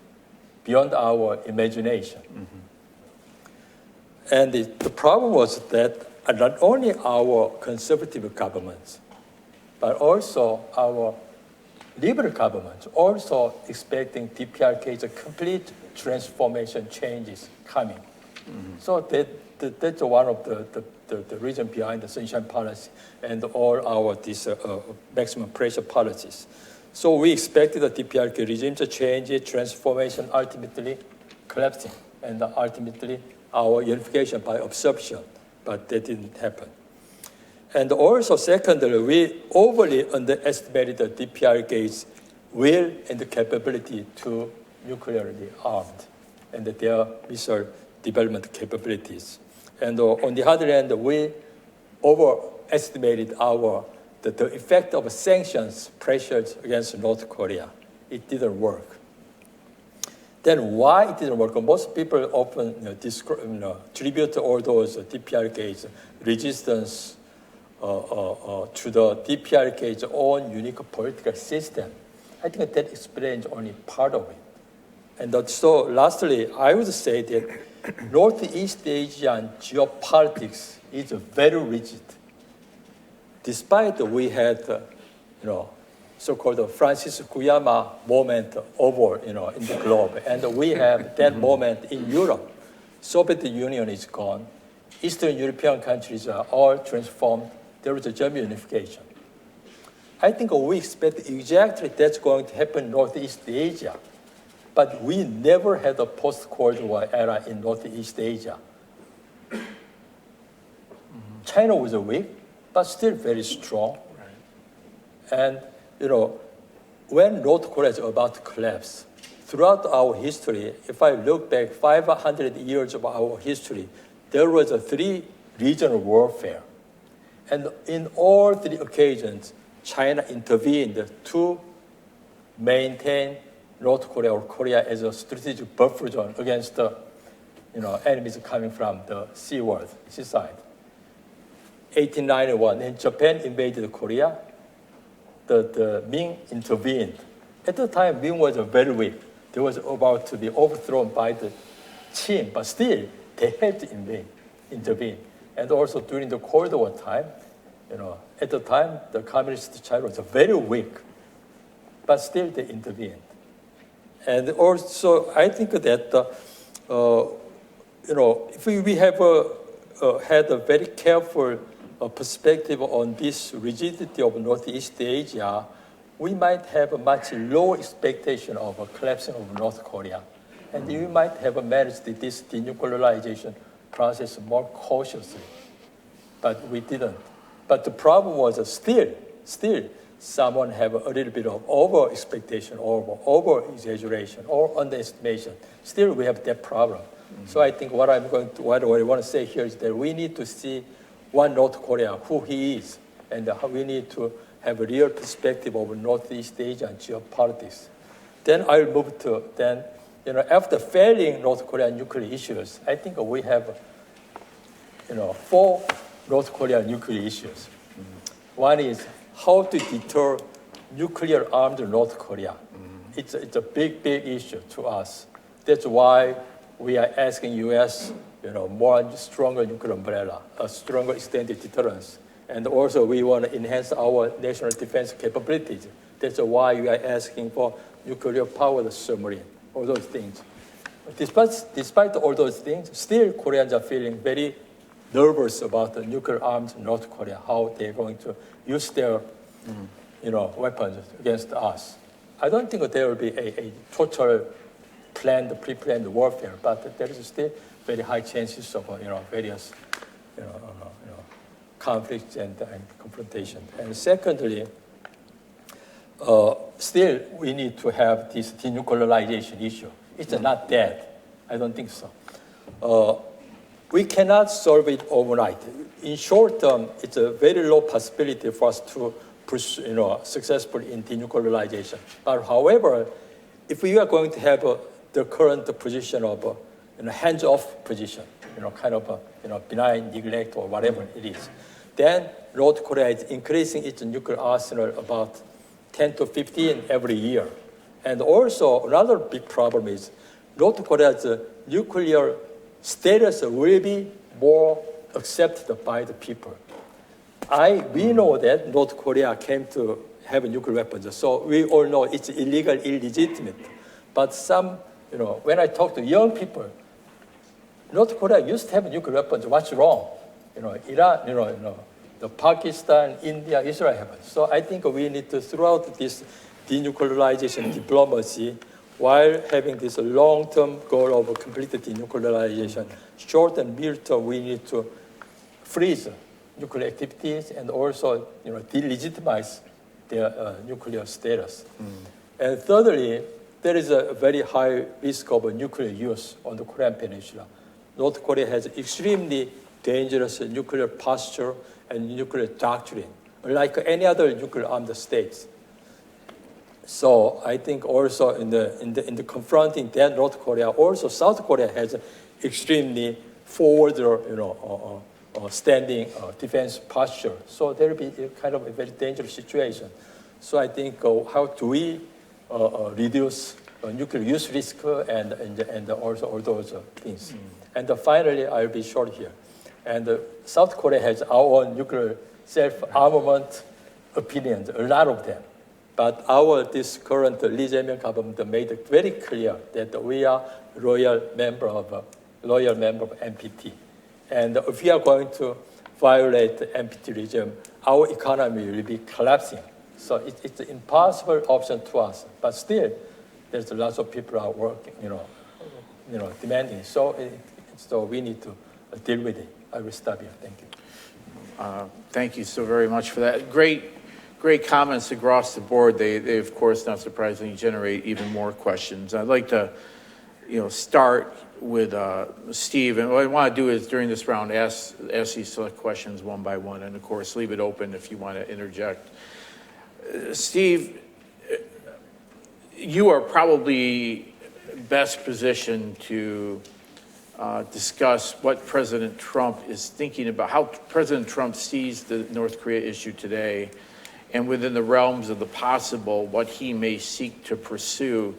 beyond our imagination. And the problem was that not only our conservative governments, but also our liberal governments also expecting DPRK's complete transformation changes coming. So that's one of the reason behind the sunshine policy and all our maximum pressure policies. So we expected the DPRK regime to change its transformation, ultimately collapsing, and ultimately our unification by absorption, but that didn't happen. And also, secondly, we overly underestimated the DPRK's will and the capability to nuclearly armed and their missile development capabilities. And on the other hand, we overestimated the effect of sanctions pressures against North Korea. It didn't work. Then why it didn't work? Most people often attribute all those DPRK's resistance to the DPRK's own unique political system. I think that explains only part of it. And so lastly, I would say that Northeast Asian geopolitics is very rigid. Despite we had, so-called Francis Fukuyama moment over, in the globe, and we have that moment in Europe. Soviet Union is gone. Eastern European countries are all transformed. There is a German unification. I think we expect exactly that's going to happen in Northeast Asia. But we never had a post-Cold War era in Northeast Asia. China was weak, but still very strong. Right. And, when North Korea is about to collapse, throughout our history, if I look back 500 years of our history, there was a 3 regional warfare. And in all 3 occasions, China intervened to maintain North Korea or Korea as a strategic buffer zone against enemies coming from the seaside. 1891, when Japan invaded Korea, the Ming intervened. At the time, Ming was very weak. They was about to be overthrown by the Qing, but still, they had to intervene. And also during the Cold War time, at the time, the communist China was very weak, but still they intervened. And also, I think that, if we have had a very careful perspective on this rigidity of Northeast Asia, we might have a much lower expectation of a collapsing of North Korea. And we might have managed this denuclearization process more cautiously. But we didn't. But the problem was still, someone have a little bit of over-expectation, over-exaggeration, or underestimation. Still, we have that problem. So I think what I want to say here is that we need to see one North Korea, who he is, and how we need to have a real perspective of Northeast Asia and geopolitics. Then I'll move to, after failing North Korean nuclear issues, I think we have, 4 North Korean nuclear issues. One is how to deter nuclear-armed North Korea. It's a big, big issue to us. That's why we are asking U.S., more stronger nuclear umbrella, a stronger extended deterrence. And also we want to enhance our national defense capabilities. That's why we are asking for nuclear-powered submarine, all those things. Despite all those things, still Koreans are feeling very nervous about the nuclear-armed North Korea, how they're going to use their weapons against us. I don't think there will be a total pre-planned warfare, but there is still very high chances of various conflicts and confrontation. And secondly, still we need to have this denuclearization issue. It's not dead. I don't think so. We cannot solve it overnight. In short term, it's a very low possibility for us to pursue, successfully in denuclearization. But however, if we are going to have the current position of hands-off position, kind of benign neglect or whatever it is, then North Korea is increasing its nuclear arsenal about 10 to 15 every year. And also another big problem is North Korea's nuclear status will be more accepted by the people. We know that North Korea came to have nuclear weapons, so we all know it's illegal, illegitimate. But some, when I talk to young people, North Korea used to have nuclear weapons. What's wrong? Iran, the Pakistan, India, Israel have it. So I think we need to throw out this denuclearization diplomacy while having this long-term goal of complete denuclearization. Short and mid-term, we need to freeze nuclear activities and also, delegitimize their nuclear status. And thirdly, there is a very high risk of nuclear use on the Korean Peninsula. North Korea has extremely dangerous nuclear posture and nuclear doctrine, like any other nuclear armed states. So I think also in the confronting that North Korea, also South Korea has extremely forward, standing defense posture. So there will be kind of a very dangerous situation. So I think how do we reduce nuclear use risk and also all those things. And finally, I'll be short here. And South Korea has our own nuclear self-armament opinions, a lot of them. But this current Lee Jae-myung government made it very clear that we are loyal member of NPT. And if we are going to violate the NPT regime, our economy will be collapsing. So it's an impossible option to us. But still, there's lots of people are working, demanding. So we need to deal with it. I will stop here. Thank you. Thank you so very much for that. Great comments across the board. They of course, not surprisingly, generate even more questions. I'd like to, start with Steve. And what I want to do is during this round, ask these select questions one by one, and of course, leave it open if you want to interject. Steve, you are probably best positioned to discuss what President Trump is thinking about, how President Trump sees the North Korea issue today, and within the realms of the possible, what he may seek to pursue.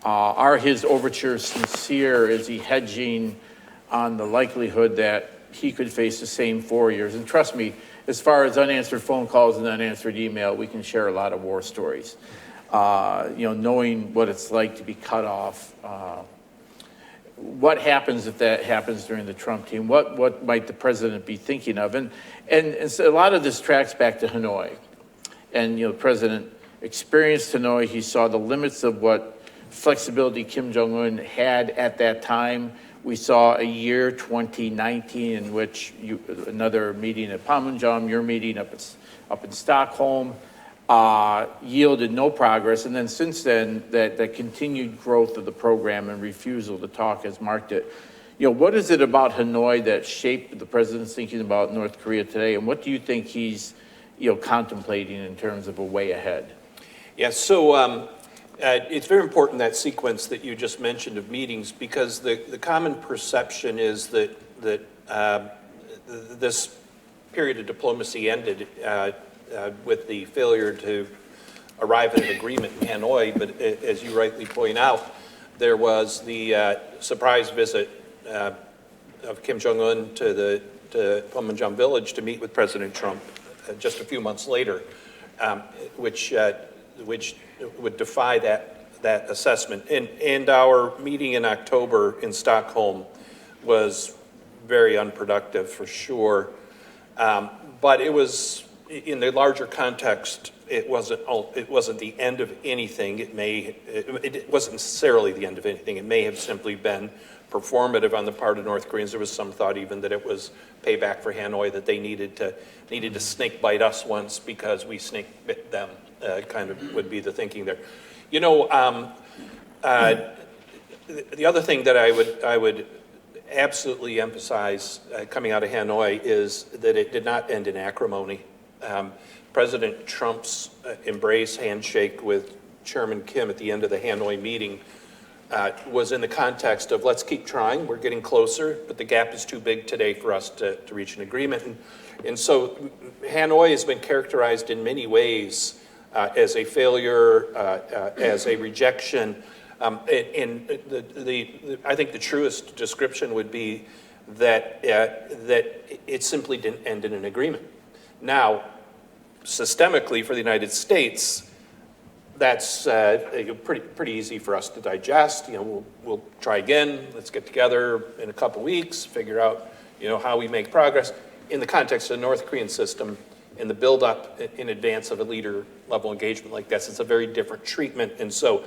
Are his overtures sincere? Is he hedging on the likelihood that he could face the same 4 years? And trust me, as far as unanswered phone calls and unanswered email, we can share a lot of war stories. Knowing what it's like to be cut off. What happens if that happens during the Trump team? What might the president be thinking of? And so a lot of this tracks back to Hanoi. And, the president experienced Hanoi. He saw the limits of what flexibility Kim Jong-un had at that time. We saw a year, 2019, in which another meeting at Panmunjom, your meeting up in Stockholm, yielded no progress. And then since then, that continued growth of the program and refusal to talk has marked it. What is it about Hanoi that shaped the president's thinking about North Korea today? And what do you think he's contemplating in terms of a way ahead? Yeah, so it's very important, that sequence that you just mentioned of meetings, because the common perception is that this period of diplomacy ended with the failure to arrive at an agreement in Hanoi. But as you rightly point out, there was the surprise visit of Kim Jong-un to Panmunjom village to meet with President Trump just a few months later, which would defy that assessment. And our meeting in October in Stockholm was very unproductive for sure. But it was, in the larger context, it wasn't the end of anything. It wasn't necessarily the end of anything. It may have simply been performative on the part of North Koreans. There was some thought even that it was payback for Hanoi, that they needed to snake bite us once because we snake bit them, kind of would be the thinking there. You know, the other thing that I would absolutely emphasize coming out of Hanoi is that it did not end in acrimony. President Trump's embrace handshake with Chairman Kim at the end of the Hanoi meeting was in the context of let's keep trying, we're getting closer, but the gap is too big today for us to reach an agreement. And so Hanoi has been characterized in many ways as a failure, as a rejection. And I think the truest description would be that it simply didn't end in an agreement. Now, systemically for the United States, that's pretty easy for us to digest. You know, we'll try again. Let's get together in a couple weeks, figure out, you know, how we make progress. In the context of the North Korean system, in the build-up in advance of a leader-level engagement like this, it's a very different treatment. And so,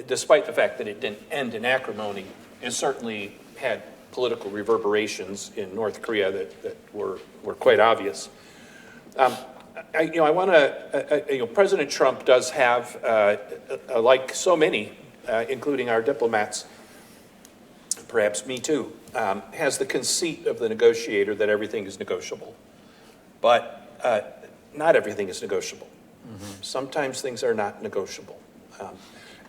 despite the fact that it didn't end in acrimony, it certainly had political reverberations in North Korea that were quite obvious. I want to, President Trump does have, like so many, including our diplomats, perhaps me too, has the conceit of the negotiator that everything is negotiable. But not everything is negotiable. Mm-hmm. Sometimes things are not negotiable.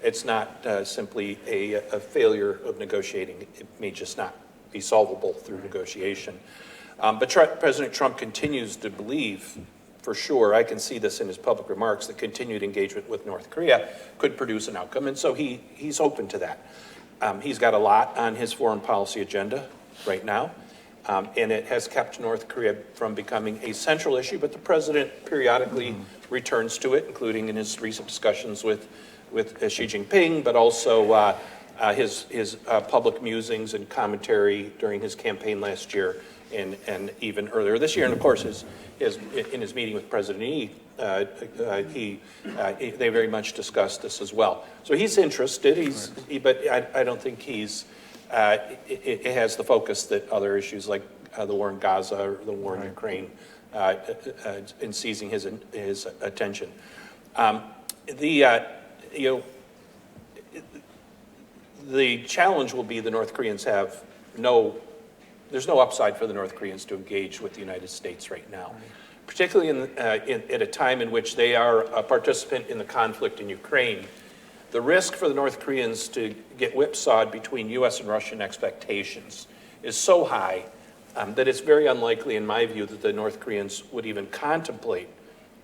It's not simply a failure of negotiating. It may just not be solvable through negotiation. But President Trump continues to believe, for sure, I can see this in his public remarks, that continued engagement with North Korea could produce an outcome. And so he's open to that. He's got a lot on his foreign policy agenda right now. And it has kept North Korea from becoming a central issue. But the president periodically returns to it, including in his recent discussions with Xi Jinping, but also his public musings and commentary during his campaign last year and even earlier this year. And of course, in his meeting with President E, they very much discussed this as well. So he's interested, but I don't think it has the focus that other issues like the war in Gaza or the war in Ukraine in seizing his attention. The challenge will be the North Koreans have there's no upside for the North Koreans to engage with the United States right now, particularly at a time in which they are a participant in the conflict in Ukraine. The risk for the North Koreans to get whipsawed between U.S. and Russian expectations is so high that it's very unlikely, in my view, that the North Koreans would even contemplate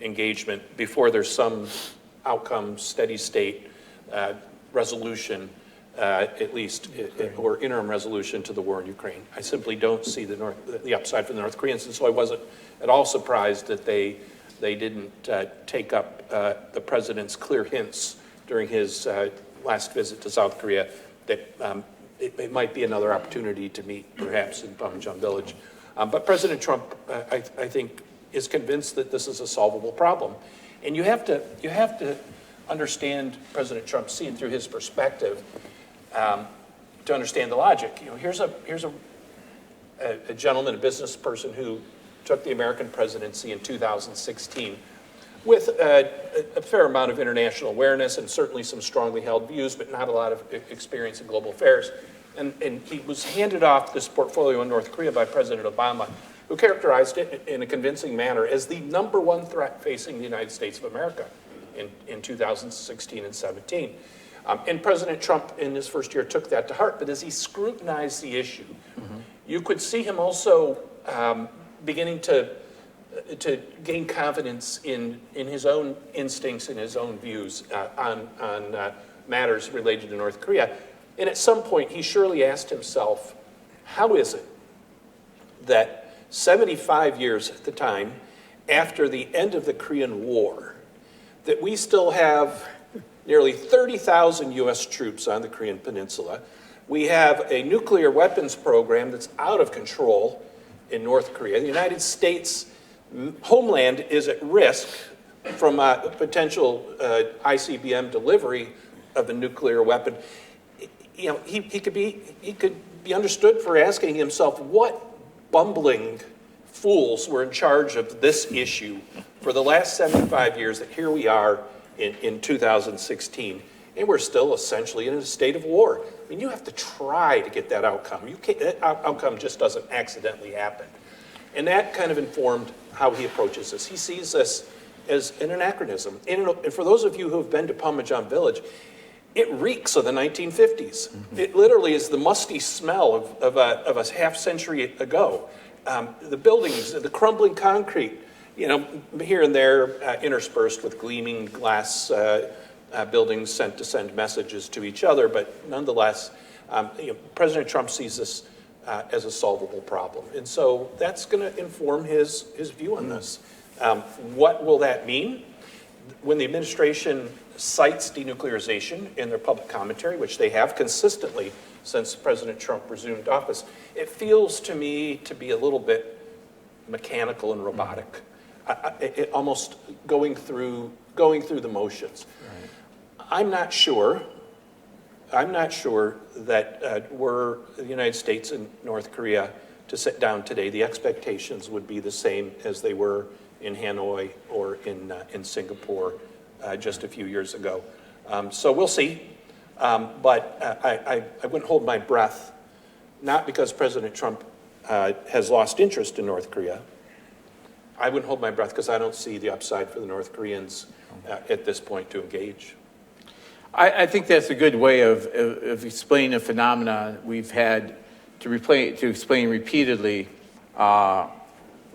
engagement before there's some outcome, steady state resolution, at least, or interim resolution to the war in Ukraine. I simply don't see the upside for the North Koreans, and so I wasn't at all surprised that they didn't take up the president's clear hints during his last visit to South Korea that it might be another opportunity to meet, perhaps, in Bong-geun village. But President Trump, I think, is convinced that this is a solvable problem. And you have to understand President Trump, see it through his perspective, to understand the logic. Here's a gentleman, a business person who took the American presidency in 2016 with a fair amount of international awareness and certainly some strongly held views, but not a lot of experience in global affairs. And he was handed off this portfolio in North Korea by President Obama, who characterized it in a convincing manner as the #1 threat facing the United States of America in 2016 and 17. And President Trump, in his first year, took that to heart. But as he scrutinized the issue, you could see him also beginning to gain confidence in his own instincts and his own views on matters related to North Korea. And at some point, he surely asked himself, how is it that 75 years at the time, after the end of the Korean War, that we still have nearly 30,000 U.S. troops on the Korean Peninsula. We have a nuclear weapons program that's out of control in North Korea. The United States homeland is at risk from a potential ICBM delivery of a nuclear weapon. you know, he could be understood for asking himself, what bumbling fools were in charge of this issue for the last 75 years that here we are in 2016, and we're still essentially in a state of war. I mean, you have to try to get that outcome. That outcome just doesn't accidentally happen. And that kind of informed how he approaches this. He sees this as an anachronism. And for those of you who have been to Parmesan Village, it reeks of the 1950s. Mm-hmm. It literally is the musty smell of a half century ago. The buildings, the crumbling concrete, you know, here and there interspersed with gleaming glass buildings sent to send messages to each other, but nonetheless, you know, President Trump sees this as a solvable problem. And so that's going to inform his view on this. What will that mean? When the administration cites denuclearization in their public commentary, which they have consistently since President Trump resumed office, it feels to me to be a little bit mechanical and robotic, it almost going through the motions. Right. I'm not sure that were the United States and North Korea to sit down today, the expectations would be the same as they were in Hanoi or in Singapore just a few years ago. So we'll see. But I wouldn't hold my breath, not because President Trump has lost interest in North Korea. I wouldn't hold my breath because I don't see the upside for the North Koreans at this point to engage. I think that's a good way of explaining a phenomenon we've had to explain repeatedly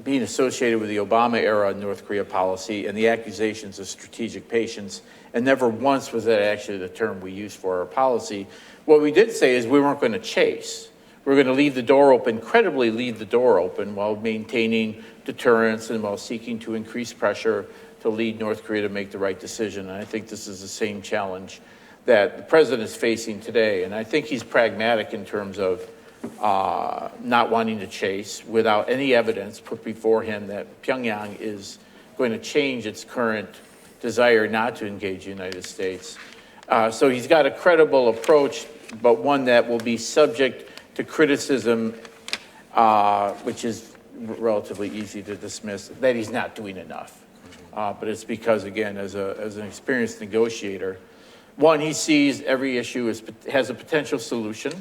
being associated with the Obama era North Korea policy and the accusations of strategic patience, and never once was that actually the term we used for our policy. What we did say is we weren't going to chase. We're going to leave the door open, credibly leave the door open while maintaining deterrence and while seeking to increase pressure to lead North Korea to make the right decision. And I think this is the same challenge that the president is facing today. And I think he's pragmatic in terms of not wanting to chase without any evidence put before him that Pyongyang is going to change its current desire not to engage the United States. So he's got a credible approach, but one that will be subject to criticism, which is relatively easy to dismiss, that he's not doing enough. But it's because, again, as an experienced negotiator, one, he sees every issue has a potential solution,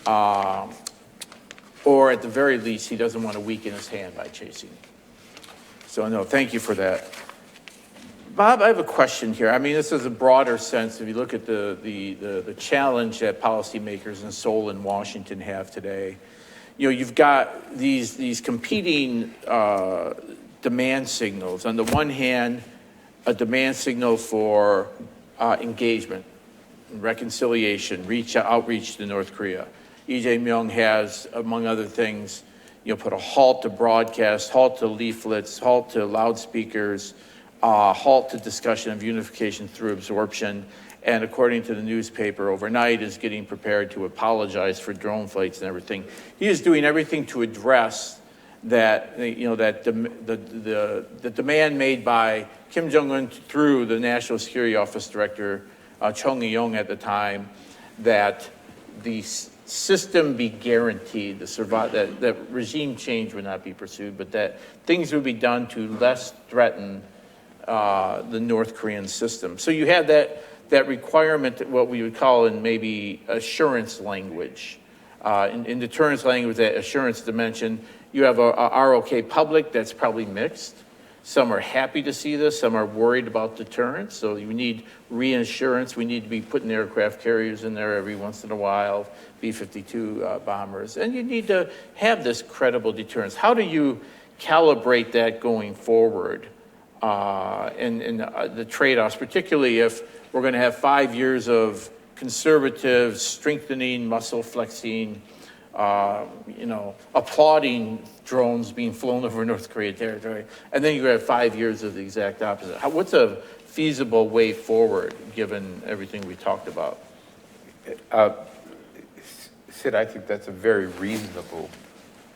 or at the very least, he doesn't want to weaken his hand by chasing. So, no, thank you for that. Bob, I have a question here. I mean, this is a broader sense. If you look at the challenge that policymakers in Seoul and Washington have today, you know, you've got these competing demand signals. On the one hand, a demand signal for engagement, reconciliation, outreach to North Korea. Lee Jae-myung has, among other things, you know, put a halt to broadcasts, halt to leaflets, halt to loudspeakers, halt to discussion of unification through absorption, and according to the newspaper overnight is getting prepared to apologize for drone flights and everything. He is doing everything to address that, you know, that the demand made by Kim Jong-un through the National Security Office Director Chung Eui-yong at the time, that the system be guaranteed, that regime change would not be pursued, but that things would be done to less threaten the North Korean system. So you have that requirement, what we would call in maybe assurance language. In deterrence language, that assurance dimension, you have a ROK public that's probably mixed. Some are happy to see this, some are worried about deterrence, so you need reassurance. We need to be putting aircraft carriers in there every once in a while, B-52 bombers, and you need to have this credible deterrence. How do you calibrate that going forward? And the trade-offs, particularly if we're going to have 5 years of conservative, strengthening, muscle flexing, you know, applauding drones being flown over North Korea territory, and then you have 5 years of the exact opposite. What's a feasible way forward, given everything we talked about? Sid, I think that's a very reasonable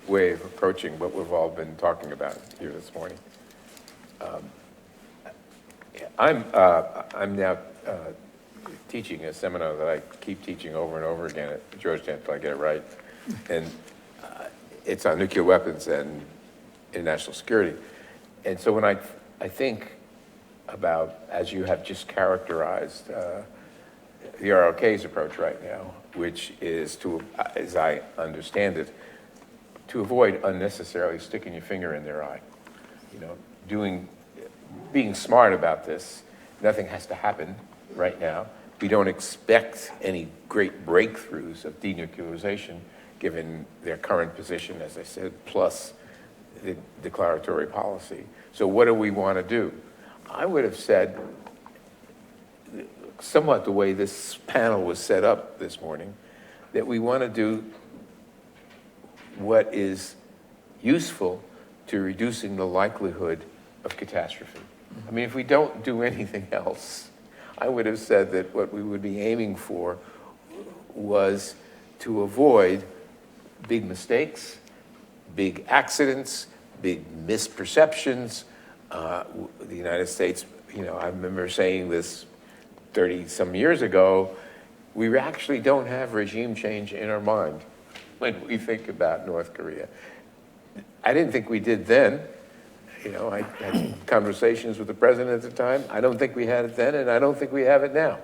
way of approaching what we've all been talking about here this morning. I'm now teaching a seminar that I keep teaching over and over again at Georgetown until I get it right. And it's on nuclear weapons and international security. And so when I think about, as you have just characterized, the ROK's approach right now, which is to, as I understand it, to avoid unnecessarily sticking your finger in their eye. You know, being smart about this. Nothing has to happen right now. We don't expect any great breakthroughs of denuclearization given their current position, as I said, plus the declaratory policy. So what do we want to do? I would have said, somewhat the way this panel was set up this morning, that we want to do what is useful to reducing the likelihood of catastrophe. I mean, if we don't do anything else, I would have said that what we would be aiming for was to avoid big mistakes, big accidents, big misperceptions. The United States, you know, I remember saying this 30-some years ago, we actually don't have regime change in our mind when we think about North Korea. I didn't think we did then. You know, I had conversations with the president at the time. I don't think we had it then, and I don't think we have it now.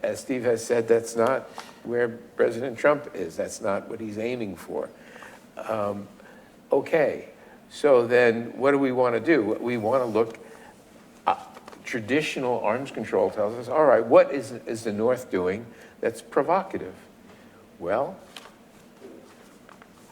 As Steve has said, that's not where President Trump is. That's not what he's aiming for. Okay, so then what do we want to do? We want to look, traditional arms control tells us, all right, what is the North doing that's provocative? Well,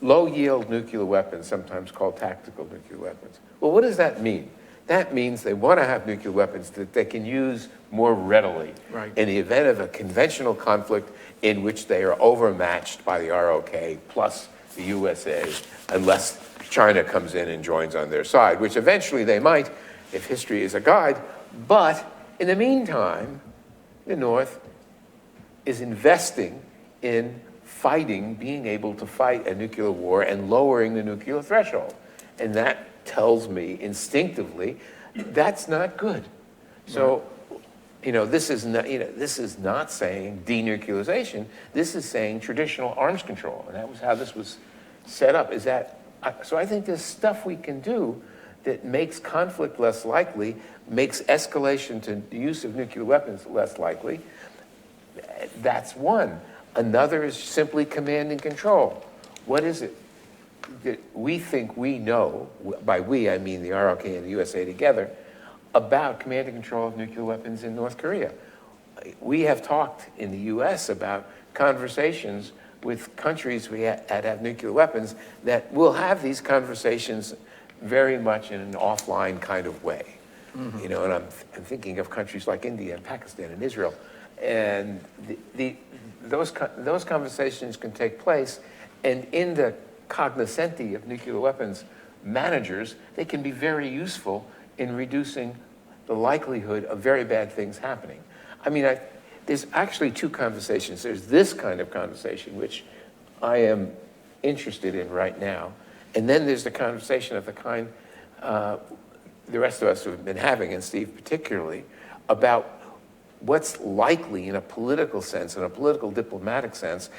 low-yield nuclear weapons, sometimes called tactical nuclear weapons. Well, what does that mean? That means they want to have nuclear weapons that they can use more readily in the event of a conventional conflict in which they are overmatched by the ROK plus the USA, unless China comes in and joins on their side, which eventually they might, if history is a guide. But in the meantime, the North is investing in fighting, being able to fight a nuclear war and lowering the nuclear threshold. And that tells me instinctively that's not good. So, you know, this is not saying denuclearization. This is saying traditional arms control, and that was how this was set up. So I think there's stuff we can do that makes conflict less likely, makes escalation to the use of nuclear weapons less likely. That's one. Another is simply command and control. What is it that we think we know, by we I mean the ROK and the USA together, about command and control of nuclear weapons in North Korea? We have talked in the US about conversations with countries that have nuclear weapons that will have these conversations very much in an offline kind of way. You know, and I'm thinking of countries like India and Pakistan and Israel. And those conversations can take place, and in the cognoscenti of nuclear weapons managers, they can be very useful in reducing the likelihood of very bad things happening. I mean, there's actually two conversations. There's this kind of conversation, which I am interested in right now, and then there's the conversation of the kind the rest of us have been having, and Steve particularly, about what's likely in a political sense, in a political diplomatic sense,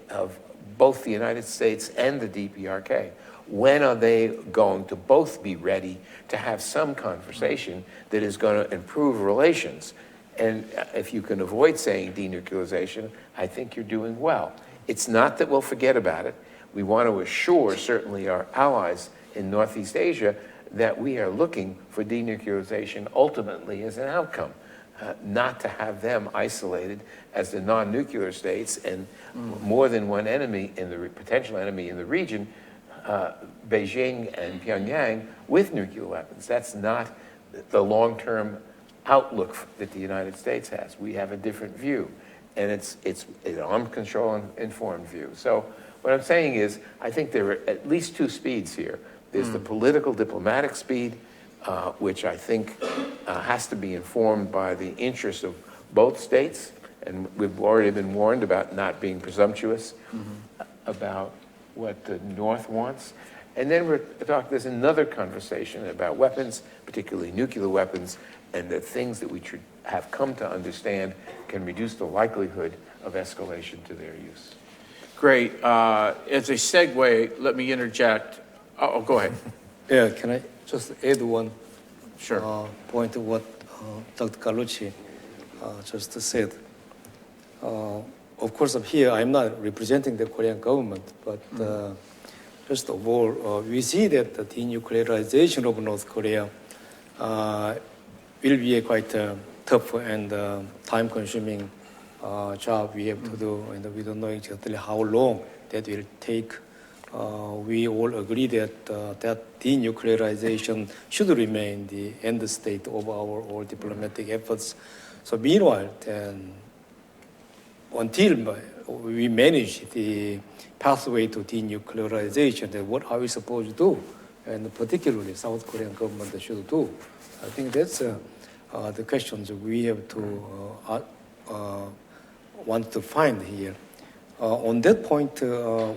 of both the United States and the DPRK. When are they going to both be ready to have some conversation that is going to improve relations? And if you can avoid saying denuclearization, I think you're doing well. It's not that we'll forget about it. We want to assure, certainly our allies in Northeast Asia, that we are looking for denuclearization ultimately as an outcome. Not to have them isolated as the non-nuclear states and more than one enemy potential enemy in the region, Beijing and Pyongyang, with nuclear weapons. That's not the long-term outlook that the United States has. We have a different view, and it's an arms control informed view. So what I'm saying is, I think there are at least two speeds here. There's the political diplomatic speed, which I think has to be informed by the interests of both states, and we've already been warned about not being presumptuous about what the North wants. And then there's another conversation about weapons, particularly nuclear weapons, and the things that we have come to understand can reduce the likelihood of escalation to their use. Great. As a segue, let me interject. Oh, go ahead. Yeah, can I just add one Sure. point to what Dr. Gallucci just said? Of course, up here, I'm not representing the Korean government, but first of all, we see that the denuclearization of North Korea will be a quite tough and time-consuming job we have to do, and we don't know exactly how long that will take. We all agree that that denuclearization should remain the end state of our all diplomatic efforts. So meanwhile, then, until we manage the pathway to denuclearization, then what are we supposed to do? And particularly South Korean government should do. I think that's the questions we have to want to find here. On that point,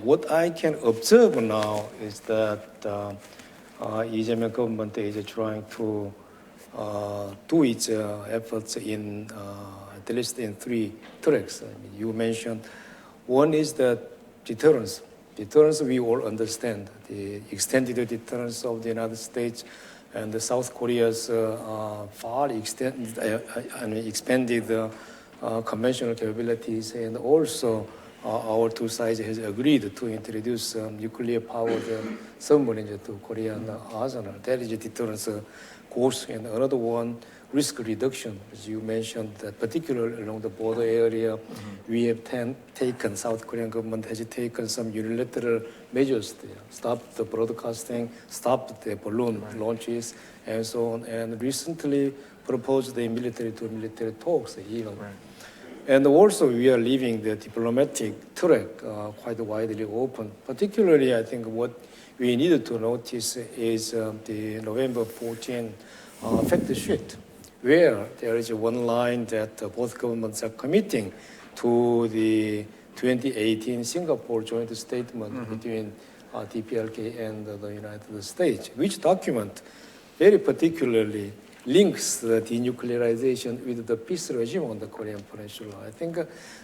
what I can observe now is that Lee government is trying to do its efforts in at least in three tracks. I mean, you mentioned one is that deterrence. Deterrence, we all understand the extended deterrence of the United States and the South Korea's far expanded conventional capabilities, and also our two sides has agreed to introduce nuclear-powered submarines to Korean arsenal. That is a deterrence course. And another one, risk reduction, as you mentioned, that particularly along the border area, we have taken, South Korean government has taken some unilateral measures there, stopped the broadcasting, stopped the balloon launches, and so on, and recently proposed the military-to-military talks even. Right. And also, we are leaving the diplomatic track quite widely open. Particularly, I think what we needed to notice is the November 14 fact sheet, where there is one line that both governments are committing to the 2018 Singapore joint statement between DPRK and the United States, which document very particularly links the denuclearization with the peace regime on the Korean Peninsula. I think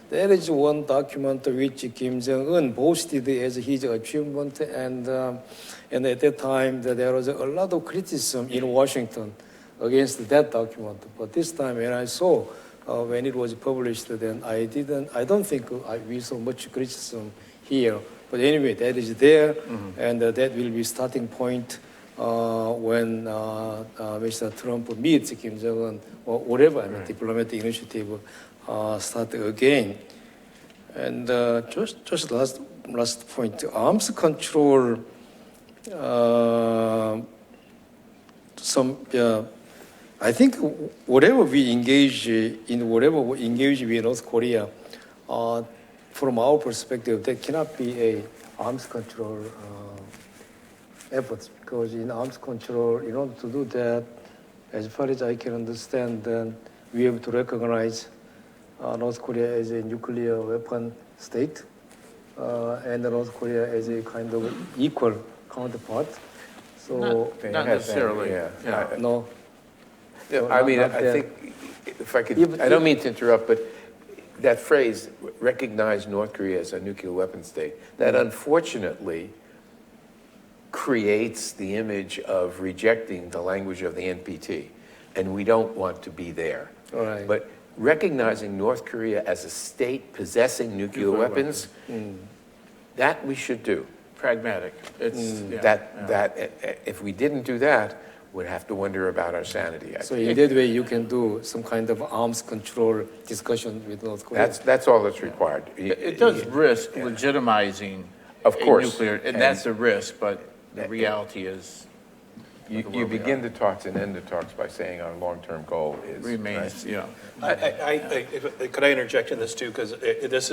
there is one document which Kim Jong-un boasted as his achievement, and at that time there was a lot of criticism in Washington against that document. But this time when I saw when it was published, then I don't think we saw much criticism here. But anyway, that is there, and that will be starting point when Mr. Trump meets Kim Jong-un or whatever, I mean, diplomatic initiative start again. And just last point, arms control. I think whatever we engage with North Korea, from our perspective, there cannot be a arms control efforts, because in arms control, in order to do that, as far as I can understand, then we have to recognize North Korea as a nuclear weapon state, and North Korea as a kind of equal counterpart. So not necessarily. No. Yeah, I mean, I think if I could, I don't mean to interrupt, but that phrase, recognize North Korea as a nuclear weapon state, that unfortunately creates the image of rejecting the language of the NPT, and we don't want to be there. Right. But recognizing North Korea as a state possessing nuclear weapons, that we should do. Pragmatic. It's That if we didn't do that, we'd have to wonder about our sanity. So in that way, you can do some kind of arms control discussion with North Korea. That's all that's required. It does risk legitimizing of course, nuclear, and that's a risk, but the reality is you begin the talks and end the talks by saying our long-term goal is remains. Right? Could I interject in this too? Because this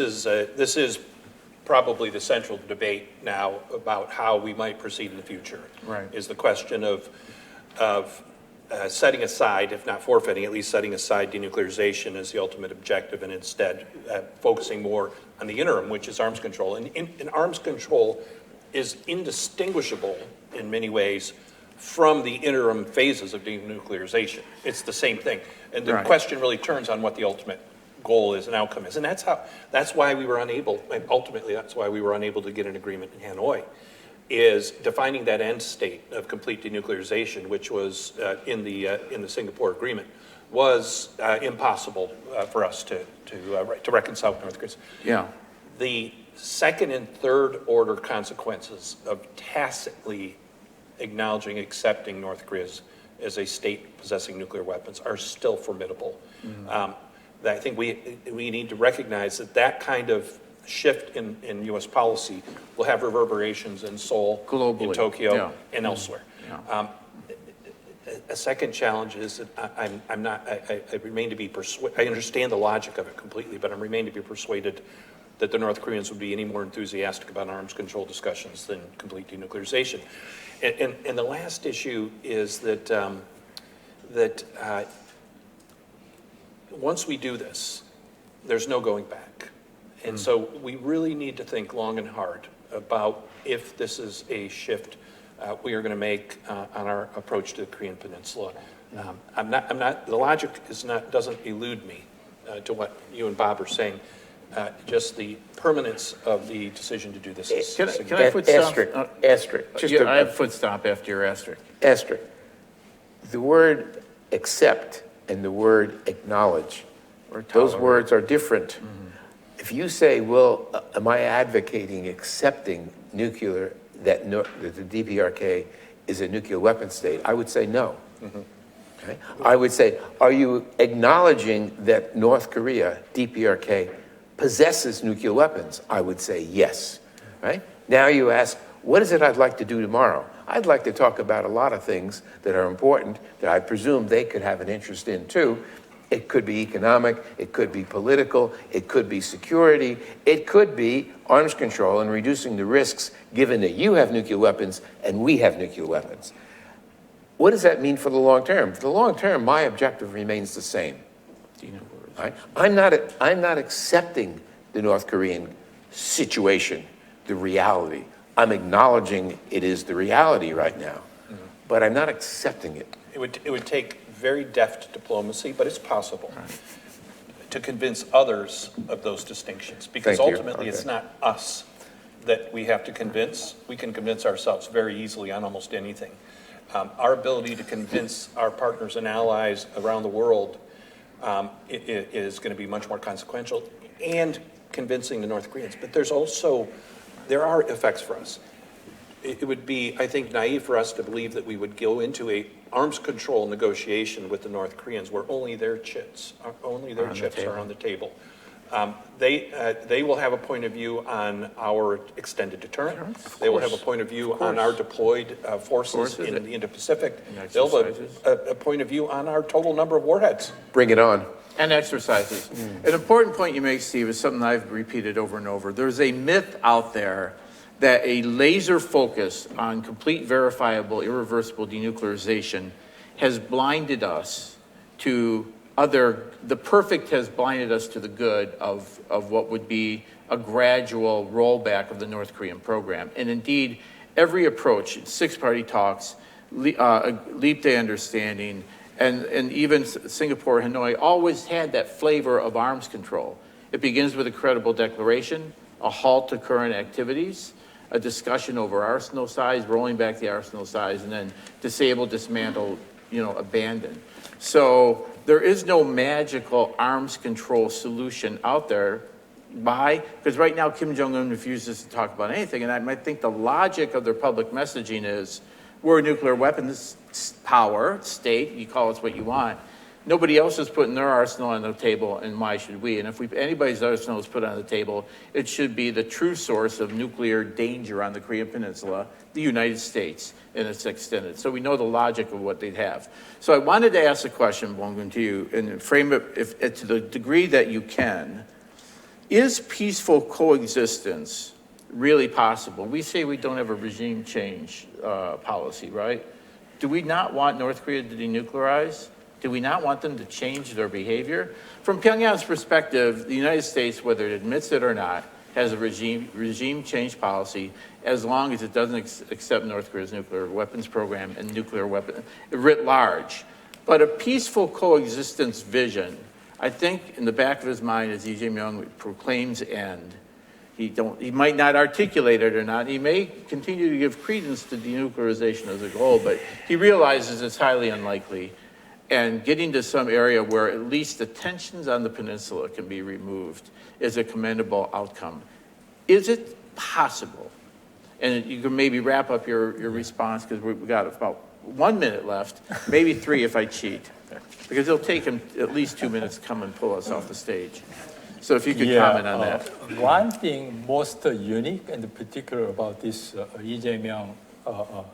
is probably the central debate now about how we might proceed in the future. Right. Is the question of setting aside, if not forfeiting, at least setting aside denuclearization as the ultimate objective, and instead focusing more on the interim, which is arms control. And arms control is indistinguishable in many ways from the interim phases of denuclearization. It's the same thing. And the Right. question really turns on what the ultimate goal is and outcome is. And that's why we were unable, and ultimately that's why we were unable to get an agreement in Hanoi, is defining that end state of complete denuclearization, which was in the Singapore agreement, was impossible for us to reconcile with North Korea. Yeah. The second and third order consequences of tacitly acknowledging, accepting North Korea as a state possessing nuclear weapons are still formidable. I think we need to recognize that kind of shift in U.S. policy will have reverberations in Seoul, globally, in Tokyo, yeah. and elsewhere. Yeah. A second challenge is that I remain to be persuaded. I understand the logic of it completely, but I remain to be persuaded that the North Koreans would be any more enthusiastic about arms control discussions than complete denuclearization. And the last issue is that once we do this, there's no going back. And so we really need to think long and hard about if this is a shift we are going to make on our approach to the Korean Peninsula. The logic doesn't elude me to what you and Bob are saying. Just the permanence of the decision to do this is Can I significant. foot stomp? Asterisk. I have foot stomp after your asterisk. Asterisk. The word accept and the word acknowledge, Or those tolerate. words are different. If you say, well, am I advocating accepting nuclear, that the DPRK is a nuclear weapon state, I would say no. Okay? I would say, are you acknowledging that North Korea, DPRK, possesses nuclear weapons? I would say yes. Right? Now you ask, what is it I'd like to do tomorrow? I'd like to talk about a lot of things that are important that I presume they could have an interest in too. It could be economic, it could be political, it could be security, it could be arms control and reducing the risks given that you have nuclear weapons and we have nuclear weapons. What does that mean for the long term? For the long term, my objective remains the same. Right? I'm not accepting the North Korean situation, the reality. I'm acknowledging it is the reality right now, but I'm not accepting it. It would take very deft diplomacy, but it's possible to convince others of those distinctions, because Thank you. ultimately it's Okay. not us that we have to convince. We can convince ourselves very easily on almost anything. Our ability to convince our partners and allies around the world is going to be much more consequential, and convincing the North Koreans. But there are effects for us. It would be, I think, naive for us to believe that we would go into a arms control negotiation with the North Koreans where only their chips are on the table. They will have a point of view on our extended deterrent. They will have a point of view on our deployed forces in the Indo-Pacific. They'll have a point of view on our total number of warheads. Bring it on. And exercises. An important point you make, Steve, is something I've repeated over and over. There's a myth out there that a laser focus on complete, verifiable, irreversible denuclearization has blinded us to the perfect has blinded us to the good of what would be a gradual rollback of the North Korean program. And indeed, every approach, six-party talks, leap to understanding, and even Singapore, Hanoi, always had that flavor of arms control. It begins with a credible declaration, a halt to current activities, a discussion over arsenal size, rolling back the arsenal size, and then disable, dismantle, abandon. So there is no magical arms control solution out there because right now Kim Jong-un refuses to talk about anything, and I think the logic of their public messaging is, we're a nuclear weapons power, state, you call it what you want. Nobody else is putting their arsenal on the table, and why should we? And if anybody's arsenal is put on the table, it should be the true source of nuclear danger on the Korean Peninsula, the United States, and its extended. So we know the logic of what they'd have. So I wanted to ask a question, Bong-geun, to you, and frame it to the degree that you can. Is peaceful coexistence really possible? We say we don't have a regime change policy, right? Do we not want North Korea to denuclearize? Do we not want them to change their behavior? From Pyongyang's perspective, the United States, whether it admits it or not, has a regime change policy as long as it doesn't accept North Korea's nuclear weapons program and nuclear weapon writ large. But a peaceful coexistence vision, I think in the back of his mind as Lee Jae-myung proclaims end, he might not articulate it or not. He may continue to give credence to denuclearization as a goal, but he realizes it's highly unlikely. And getting to some area where at least the tensions on the peninsula can be removed is a commendable outcome. Is it possible? And you can maybe wrap up your response, because we've got about 1 minute left, maybe 3 if I cheat, because it'll take him at least 2 minutes to come and pull us off the stage. So if you could comment on that. One thing most unique and particular about this Lee Jae-myung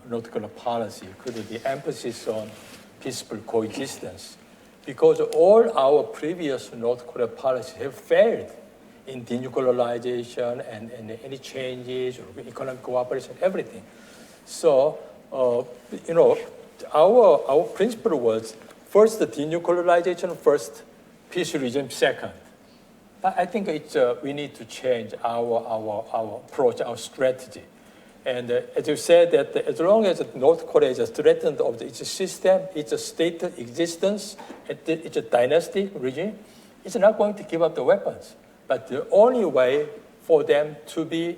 North Korea policy could be the emphasis on peaceful coexistence, because all our previous North Korea policies have failed in denuclearization and any changes or economic cooperation, everything. So, our principle was first denuclearization first, peace regime second. But I think we need to change our approach, our strategy. And as you said, that as long as North Korea is threatened of its system, its state existence, its a dynastic regime, it's not going to give up the weapons. But the only way for them to be,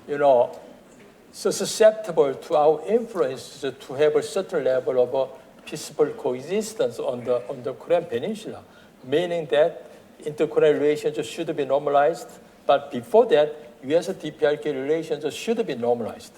so susceptible to our influence is to have a certain level of peaceful coexistence on the Korean Peninsula, meaning that inter-Korean relations should be normalized. But before that, U.S.-DPRK relations should be normalized.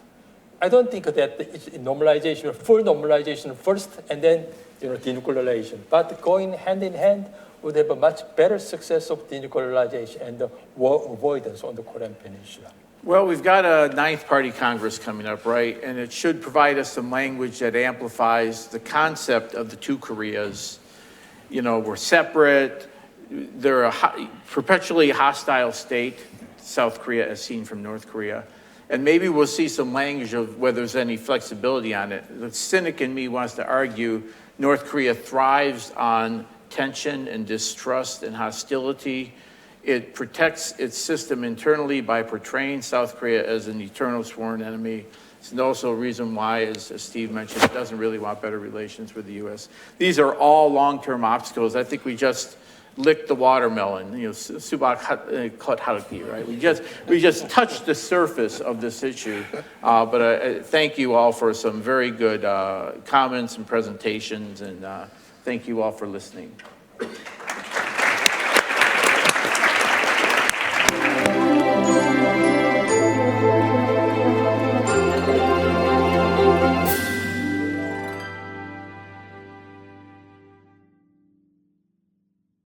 I don't think that it's normalization, full normalization first, and then denuclearization. But going hand in hand would have a much better success of denuclearization and the war avoidance on the Korean Peninsula. Well, we've got a 9th Party Congress coming up, right? And it should provide us some language that amplifies the concept of the two Koreas. We're separate. They're a perpetually hostile state, South Korea as seen from North Korea. And maybe we'll see some language of whether there's any flexibility on it. The cynic in me wants to argue North Korea thrives on tension and distrust and hostility. It protects its system internally by portraying South Korea as an eternal sworn enemy. It's also a reason why, as Steve mentioned, it doesn't really want better relations with the U.S. These are all long-term obstacles. I think we just licked the watermelon, subak kot haruki, right? We just touched the surface of this issue. But thank you all for some very good comments and presentations, and thank you all for listening.